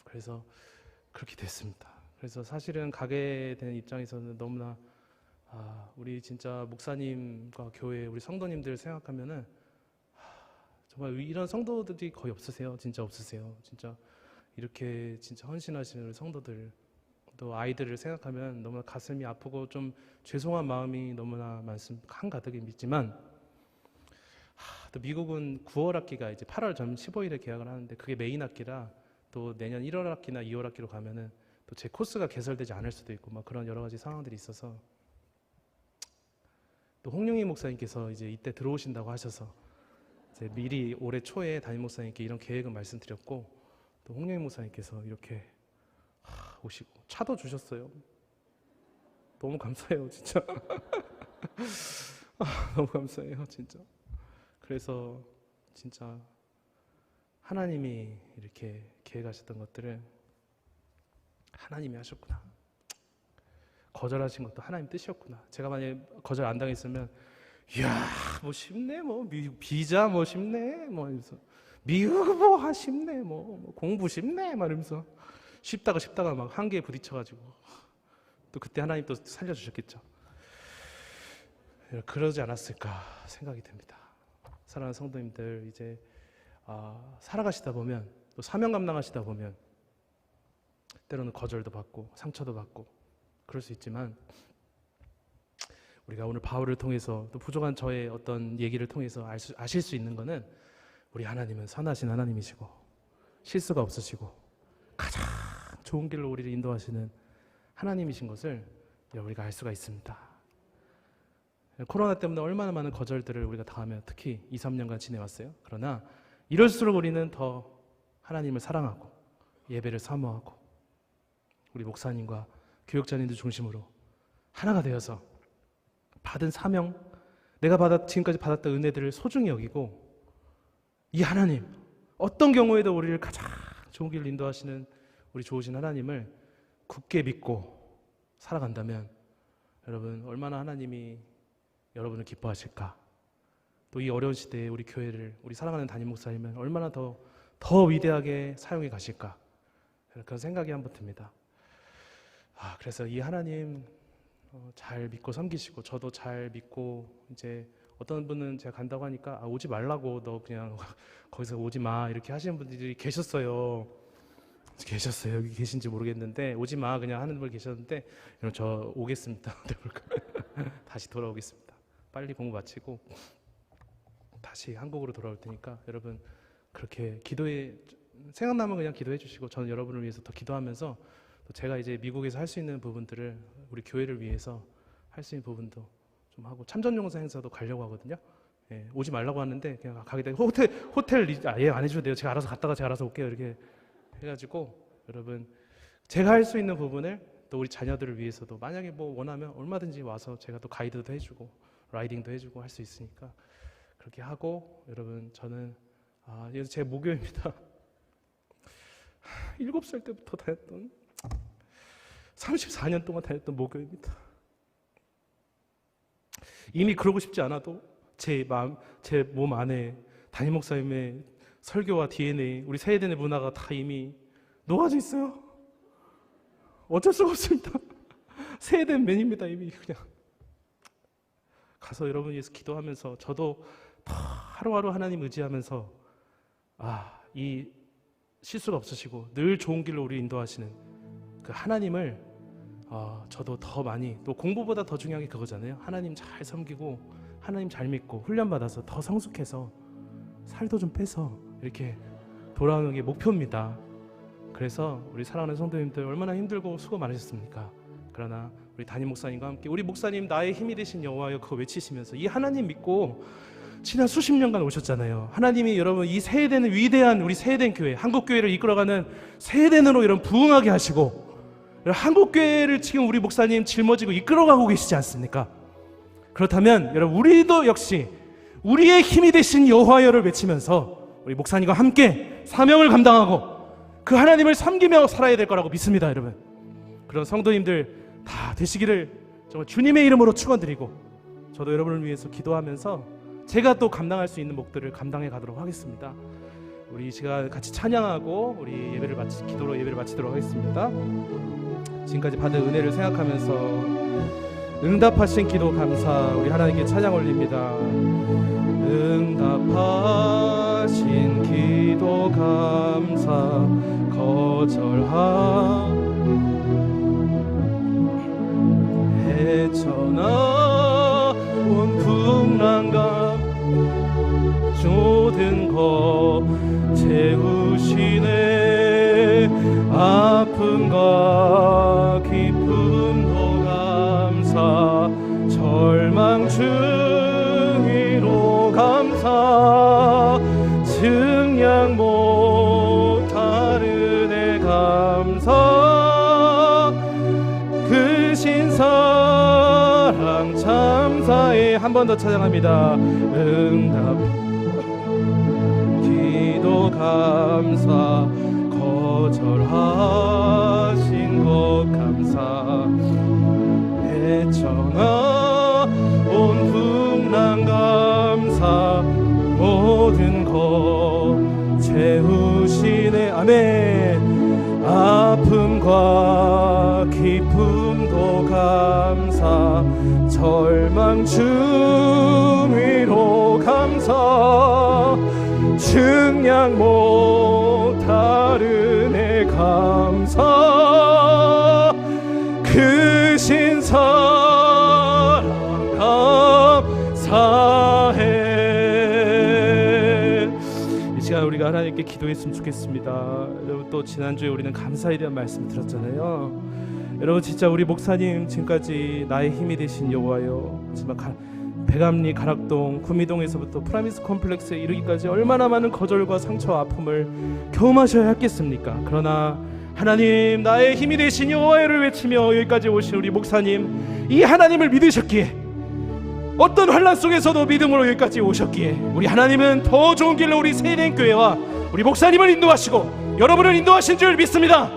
그래서 그렇게 됐습니다. 그래서 사실은 가게 된 입장에서는 너무나 우리 진짜 목사님과 교회 우리 성도님들 생각하면은 정말 이런 성도들이 거의 없으세요. 진짜 없으세요. 진짜 이렇게 진짜 헌신하시는 우리 성도들 또 아이들을 생각하면 너무나 가슴이 아프고 좀 죄송한 마음이 너무나 한가득이 있지만 또 미국은 9월 학기가 이제 8월 15일에 개학을 하는데 그게 메인 학기라 또 내년 1월 학기나 2월 학기로 가면은 또 제 코스가 개설되지 않을 수도 있고 막 그런 여러 가지 상황들이 있어서 또 홍용희 목사님께서 이제 이때 들어오신다고 하셔서 이제 미리 올해 초에 담임 목사님께 이런 계획은 말씀드렸고 또 홍용희 목사님께서 이렇게 오시고 차도 주셨어요. 너무 감사해요, 진짜. 너무 감사해요, 진짜. 그래서 진짜 하나님이 이렇게 계획하셨던 것들을 하나님이 하셨구나. 거절하신 것도 하나님 뜻이었구나. 제가 만약에 거절 안 당했으면 이야 뭐 쉽네 뭐 미국 비자 뭐 쉽네 뭐 이러면서 미국 뭐 쉽네 뭐 공부 쉽네 막 이러면서 쉽다가 막 한계에 부딪혀가지고 또 그때 하나님 또 살려주셨겠죠. 그러지 않았을까 생각이 됩니다. 사랑하는 성도님들, 이제 살아가시다 보면, 또 사명 감당하시다 보면 때로는 거절도 받고 상처도 받고 그럴 수 있지만, 우리가 오늘 바울을 통해서 또 부족한 저의 어떤 얘기를 통해서 아실 수 있는 것은, 우리 하나님은 선하신 하나님이시고 실수가 없으시고 가장 좋은 길로 우리를 인도하시는 하나님이신 것을 우리가 알 수가 있습니다. 코로나 때문에 얼마나 많은 거절들을 우리가 당하며 특히 2, 3년간 지내왔어요. 그러나 이럴수록 우리는 더 하나님을 사랑하고 예배를 사모하고 우리 목사님과 교육자님들 중심으로 하나가 되어서 받은 사명, 내가 지금까지 받았던 은혜들을 소중히 여기고, 이 하나님, 어떤 경우에도 우리를 가장 좋은 길로 인도하시는 우리 좋으신 하나님을 굳게 믿고 살아간다면, 여러분 얼마나 하나님이 여러분을 기뻐하실까. 또 이 어려운 시대에 우리 교회를, 우리 사랑하는 담임 목사님은 얼마나 더 위대하게 사용해 가실까, 그런 생각이 한번 듭니다. 그래서 이 하나님 잘 믿고 섬기시고, 저도 잘 믿고, 이제 어떤 분은 제가 간다고 하니까 오지 말라고, 너 그냥 거기서 오지 마, 이렇게 하시는 분들이 계셨어요. 여기 계신지 모르겠는데, 오지 마 그냥 하는 분 계셨는데, 여러분 저 오겠습니다. 다시 돌아오겠습니다. 빨리 공부 마치고 다시 한국으로 돌아올 테니까 여러분 그렇게 생각나면 그냥 기도해 주시고, 저는 여러분을 위해서 더 기도하면서, 또 제가 이제 미국에서 할 수 있는 부분들을 우리 교회를 위해서 할 수 있는 부분도 좀 하고, 참전용사 행사도 가려고 하거든요. 오지 말라고 하는데 그냥 가게 되고, 호텔 안 해줘도 돼요. 제가 알아서 올게요. 이렇게 해가지고, 여러분 제가 할 수 있는 부분을 또 우리 자녀들을 위해서도, 만약에 뭐 원하면 얼마든지 와서 제가 또 가이드도 해주고 라이딩도 해주고 할 수 있으니까 그렇게 하고, 여러분 저는 이거 제 모교입니다. 7살 때부터 다녔던, 34년 동안 다녔던 모교입니다. 이미 그러고 싶지 않아도 제 마음, 제 몸 안에 담임 목사님의 설교와 DNA, 우리 세대의 문화가 다 이미 녹아져 있어요. 어쩔 수가 없습니다. 세대는 맨입니다. 이미 그냥 가서 여러분 위해서 기도하면서, 저도 더 하루하루 하나님 의지하면서, 이 실수가 없으시고 늘 좋은 길로 우리 인도하시는 그 하나님을 저도 더 많이, 또 공부보다 더 중요한 게 그거잖아요. 하나님 잘 섬기고 하나님 잘 믿고 훈련받아서 더 성숙해서 살도 좀 빼서 이렇게 돌아오는 게 목표입니다. 그래서 우리 사랑하는 성도님들 얼마나 힘들고 수고 많으셨습니까? 그러나 우리 담임 목사님과 함께, 우리 목사님 나의 힘이 되신 여호와여 그거 외치시면서 이 하나님 믿고 지난 수십 년간 오셨잖아요. 하나님이 여러분 이 세대는 위대한 우리 세대된 교회, 한국교회를 이끌어가는 세대는으로 여러분 부흥하게 하시고, 한국교회를 지금 우리 목사님 짊어지고 이끌어가고 계시지 않습니까? 그렇다면 여러분 우리도 역시 우리의 힘이 되신 여호와여를 외치면서 우리 목사님과 함께 사명을 감당하고 그 하나님을 섬기며 살아야 될 거라고 믿습니다. 여러분 그런 성도님들 다 되시기를 정말 주님의 이름으로 축원드리고, 저도 여러분을 위해서 기도하면서 제가 또 감당할 수 있는 몫들을 감당해 가도록 하겠습니다. 우리 이 시간 같이 찬양하고 우리 기도로 예배를 마치도록 하겠습니다. 지금까지 받은 은혜를 생각하면서 응답하신 기도 감사, 우리 하나님께 찬양 올립니다. 응답하신 기도 감사, 헤쳐나온 풍랑과 모든 것 채우시네. 아픔과 기쁨도 감사, 절망 중이로 감사, 증량 못하는 애 감사, 크신 사랑 참사에. 한 번 더 찬양합니다. 응답 기도 감사, 거절하신 것 감사, 헤쳐나온 풍랑 감사, 모든 것 채우시네. 아멘. 아픔과 기쁨도 감사 절망 중위로 감사 증량 못하는 애 감사 크신 사랑 감사해. 이 시간 우리가 하나님께 기도했으면 좋겠습니다. 여러분, 또 지난주에 우리는 감사에 대한 말씀 들었잖아요. 여러분, 진짜 우리 목사님 지금까지 나의 힘이 되신 여호와여, 정말 백암리, 가락동, 구미동에서부터 프라미스 컴플렉스에 이르기까지 얼마나 많은 거절과 상처와 아픔을 경험하셔야 했겠습니까? 그러나 하나님, 나의 힘이 되신 여호와를 외치며 여기까지 오신 우리 목사님, 이 하나님을 믿으셨기에, 어떤 환난 속에서도 믿음으로 여기까지 오셨기에, 우리 하나님은 더 좋은 길로 우리 세일행 교회와 우리 목사님을 인도하시고 여러분을 인도하신 줄 믿습니다.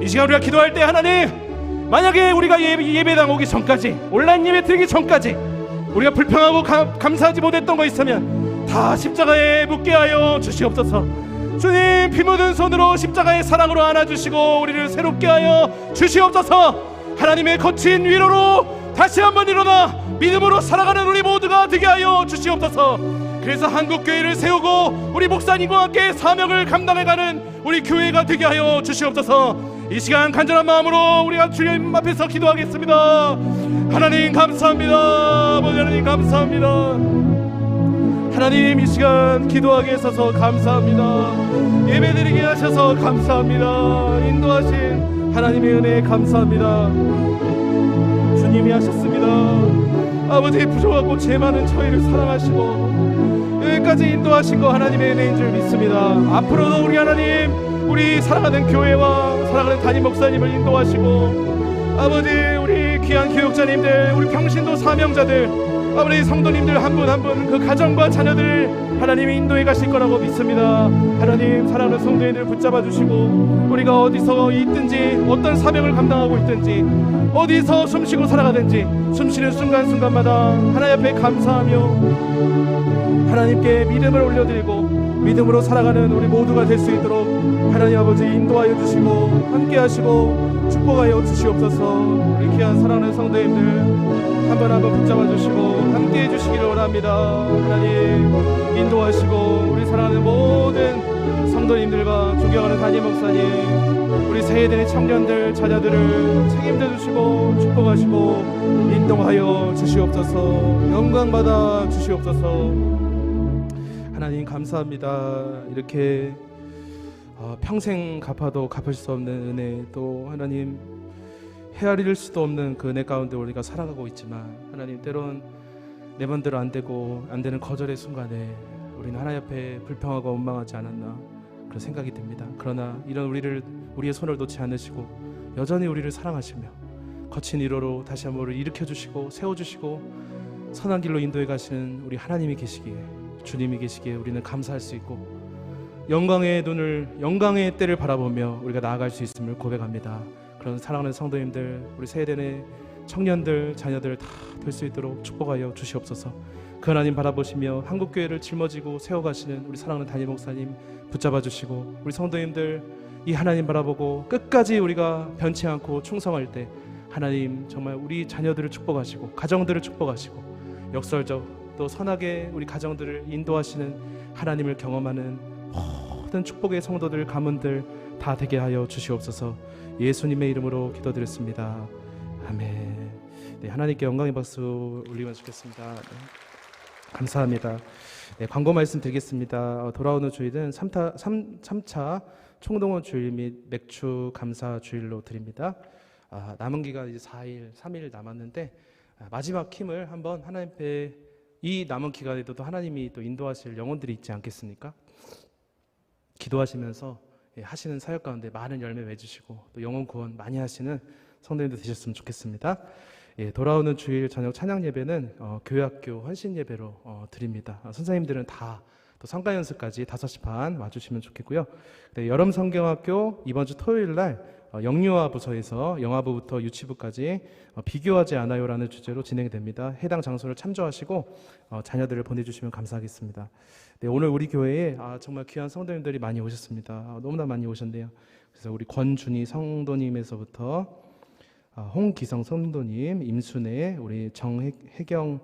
이 시간 우리가 기도할 때, 하나님, 만약에 우리가 예배당 오기 전까지, 온라인 예배 드리기 전까지 우리가 불평하고 감사하지 못했던 거 있으면 다 십자가에 묻게 하여 주시옵소서. 주님, 피 묻은 손으로 십자가의 사랑으로 안아주시고 우리를 새롭게 하여 주시옵소서. 하나님의 거친 위로로 다시 한번 일어나 믿음으로 살아가는 우리 모두가 되게 하여 주시옵소서. 그래서 한국교회를 세우고 우리 목사님과 함께 사명을 감당해가는 우리 교회가 되게 하여 주시옵소서. 이 시간 간절한 마음으로 우리가 주님 앞에서 기도하겠습니다. 하나님 감사합니다. 아버지 하나님 감사합니다. 하나님, 이 시간 기도하게 하셔서 감사합니다. 예배드리게 하셔서 감사합니다. 인도하신 하나님의 은혜에 감사합니다. 주님이 하셨습니다. 아버지, 부족하고 죄 많은 저희를 사랑하시고 여기까지 인도하신 거 하나님의 은혜인 줄 믿습니다. 앞으로도 우리 하나님, 우리 사랑하는 교회와 사랑하는 담임 목사님을 인도하시고, 아버지, 우리 귀한 교육자님들, 우리 평신도 사명자들, 아버지 성도님들 한 분 한 분 그 가정과 자녀들 하나님이 인도해 가실 거라고 믿습니다. 하나님, 사랑하는 성도님들 붙잡아 주시고, 우리가 어디서 있든지, 어떤 사명을 감당하고 있든지, 어디서 숨쉬고 살아가든지 숨쉬는 순간순간마다 하나님 앞에 감사하며 하나님께 믿음을 올려드리고 믿음으로 살아가는 우리 모두가 될 수 있도록 하나님 아버지 인도하여 주시고 함께 하시고 축복하여 주시옵소서. 우리 귀한 사랑하는 성도님들 한 번 한 번 붙잡아 주시고 함께 해주시기를 원합니다. 하나님, 인도하시고 우리 사랑하는 모든 성도님들과 존경하는 담임 목사님, 우리 세대의 청년들, 자녀들을 책임져 주시고 축복하시고 인도하여 주시옵소서. 영광 받아 주시옵소서. 하나님 감사합니다. 이렇게 평생 갚아도 갚을 수 없는 은혜, 또 하나님 헤아릴 수도 없는 그 은혜 가운데 우리가 살아가고 있지만, 하나님, 때론 내 맘대로 안 되는 거절의 순간에 우리는 하나님 앞에 불평하고 원망하지 않았나 그런 생각이 듭니다. 그러나 이런 우리의 손을 놓지 않으시고 여전히 우리를 사랑하시며 거친 위로로 다시 한번 우리를 일으켜주시고 세워주시고 선한 길로 인도해 가시는 우리 하나님이 계시기에, 주님이 계시기에 우리는 감사할 수 있고 영광의 때를 바라보며 우리가 나아갈 수 있음을 고백합니다. 그런 사랑하는 성도님들, 우리 세대의 청년들, 자녀들 다 될 수 있도록 축복하여 주시옵소서. 그 하나님 바라보시며 한국교회를 짊어지고 세워가시는 우리 사랑하는 담임 목사님 붙잡아 주시고, 우리 성도님들 이 하나님 바라보고 끝까지 우리가 변치 않고 충성할 때 하나님 정말 우리 자녀들을 축복하시고 가정들을 축복하시고 역설적 또 선하게 우리 가정들을 인도하시는 하나님을 경험하는 모든 축복의 성도들, 가문들 다 되게 하여 주시옵소서. 예수님의 이름으로 기도드렸습니다. 아멘. 네, 하나님께 영광의 박수 올리면 좋겠습니다. 네, 감사합니다. 네, 광고 말씀 드리겠습니다. 돌아오는 주일은 3차 총동원 주일 및 맥주 감사 주일로 드립니다. 남은 기간 이제 3일 남았는데 마지막 힘을 한번 하나님 앞에, 이 남은 기간에도 또 하나님이 또 인도하실 영혼들이 있지 않겠습니까? 기도하시면서 하시는 사역 가운데 많은 열매 맺으시고 또 영혼 구원 많이 하시는 성도님들 되셨으면 좋겠습니다. 돌아오는 주일 저녁 찬양 예배는 교회학교 헌신 예배로 드립니다. 선생님들은 다 또 성가 연습까지 5시 반 와주시면 좋겠고요. 네, 여름 성경학교 이번 주 토요일 날 영유아 부서에서 영아부부터 유치부까지 비교하지 않아요라는 주제로 진행됩니다. 해당 장소를 참조하시고 자녀들을 보내주시면 감사하겠습니다. 네, 오늘 우리 교회에 정말 귀한 성도님들이 많이 오셨습니다. 너무나 많이 오셨네요. 그래서 우리 권준희 성도님에서부터 홍기성 성도님, 임순애, 우리 정혜경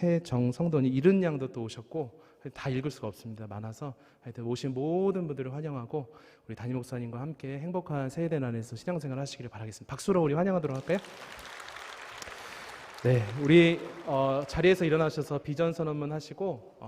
해정 성도님, 이른 양도 또 오셨고 다 읽을 수가 없습니다. 많아서 하여튼 오신 모든 분들을 환영하고 우리 담임 목사님과 함께 행복한 새해된 안에서 신앙생활 하시기를 바라겠습니다. 박수로 우리 환영하도록 할까요? 네, 우리 자리에서 일어나셔서 비전 선언문 하시고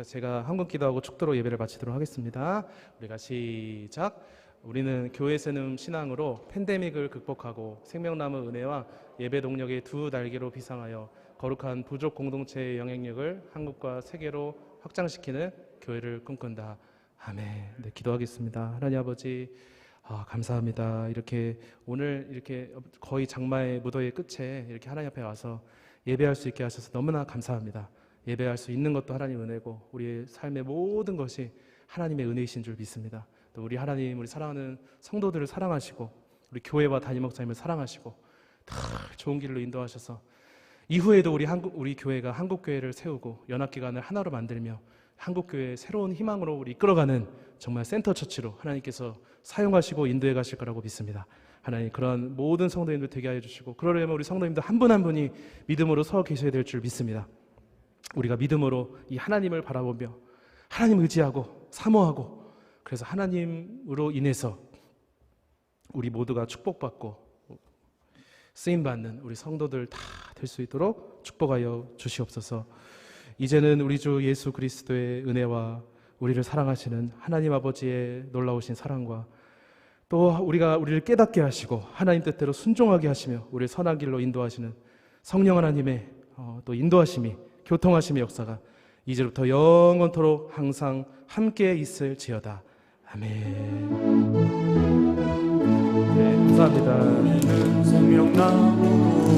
제가 한국 기도하고 축도로 예배를 마치도록 하겠습니다. 우리가 시작. 우리는 교회 세움 신앙으로 팬데믹을 극복하고 생명나무 은혜와 예배 동력의 두 날개로 비상하여 거룩한 부족 공동체의 영향력을 한국과 세계로 확장시키는 교회를 꿈꾼다. 아멘. 네, 기도하겠습니다. 하나님 아버지, 감사합니다. 오늘 이렇게 거의 장마의 무더위의 끝에 이렇게 하나님 앞에 와서 예배할 수 있게 하셔서 너무나 감사합니다. 예배할 수 있는 것도 하나님 은혜고 우리의 삶의 모든 것이 하나님의 은혜이신 줄 믿습니다. 또 우리 하나님, 우리 사랑하는 성도들을 사랑하시고 우리 교회와 담임 목사님을 사랑하시고 다 좋은 길로 인도하셔서 이후에도 우리 교회가 한국교회를 세우고 연합기관을 하나로 만들며 한국교회의 새로운 희망으로 우리 이끌어가는 정말 센터 처치로 하나님께서 사용하시고 인도해 가실 거라고 믿습니다. 하나님, 그런 모든 성도님들 되게 하여 주시고 그러려면 우리 성도님들 한 분 한 분이 믿음으로 서 계셔야 될 줄 믿습니다. 우리가 믿음으로 이 하나님을 바라보며 하나님 의지하고 사모하고 그래서 하나님으로 인해서 우리 모두가 축복받고 쓰임받는 우리 성도들 다 될 수 있도록 축복하여 주시옵소서. 이제는 우리 주 예수 그리스도의 은혜와 우리를 사랑하시는 하나님 아버지의 놀라우신 사랑과 또 우리를 깨닫게 하시고 하나님 뜻대로 순종하게 하시며 우리를 선한 길로 인도하시는 성령 하나님의 또 인도하심이, 교통하심의 역사가 이제부터 영원토록 항상 함께 있을지어다. 아멘. 네, 감사합니다. 우리는 생명나무로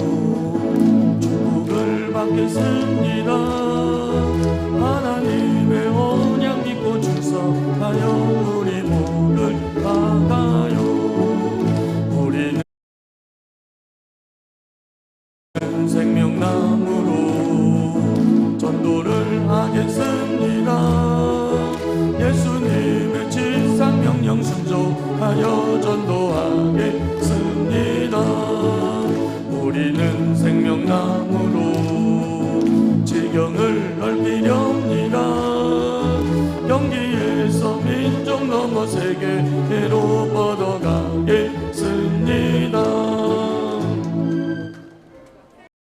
축복을 받겠습니다. 하나님의 언약 믿고 충성하여 우리 목을 박아요. 우리는 생명나무로 전도를 하겠습니다. 예수님의 지상명령 순종하여 전도하겠습니다. 우리는 생명나무로 지경을 넓히렵니다. 경기에서 민족 넘어 세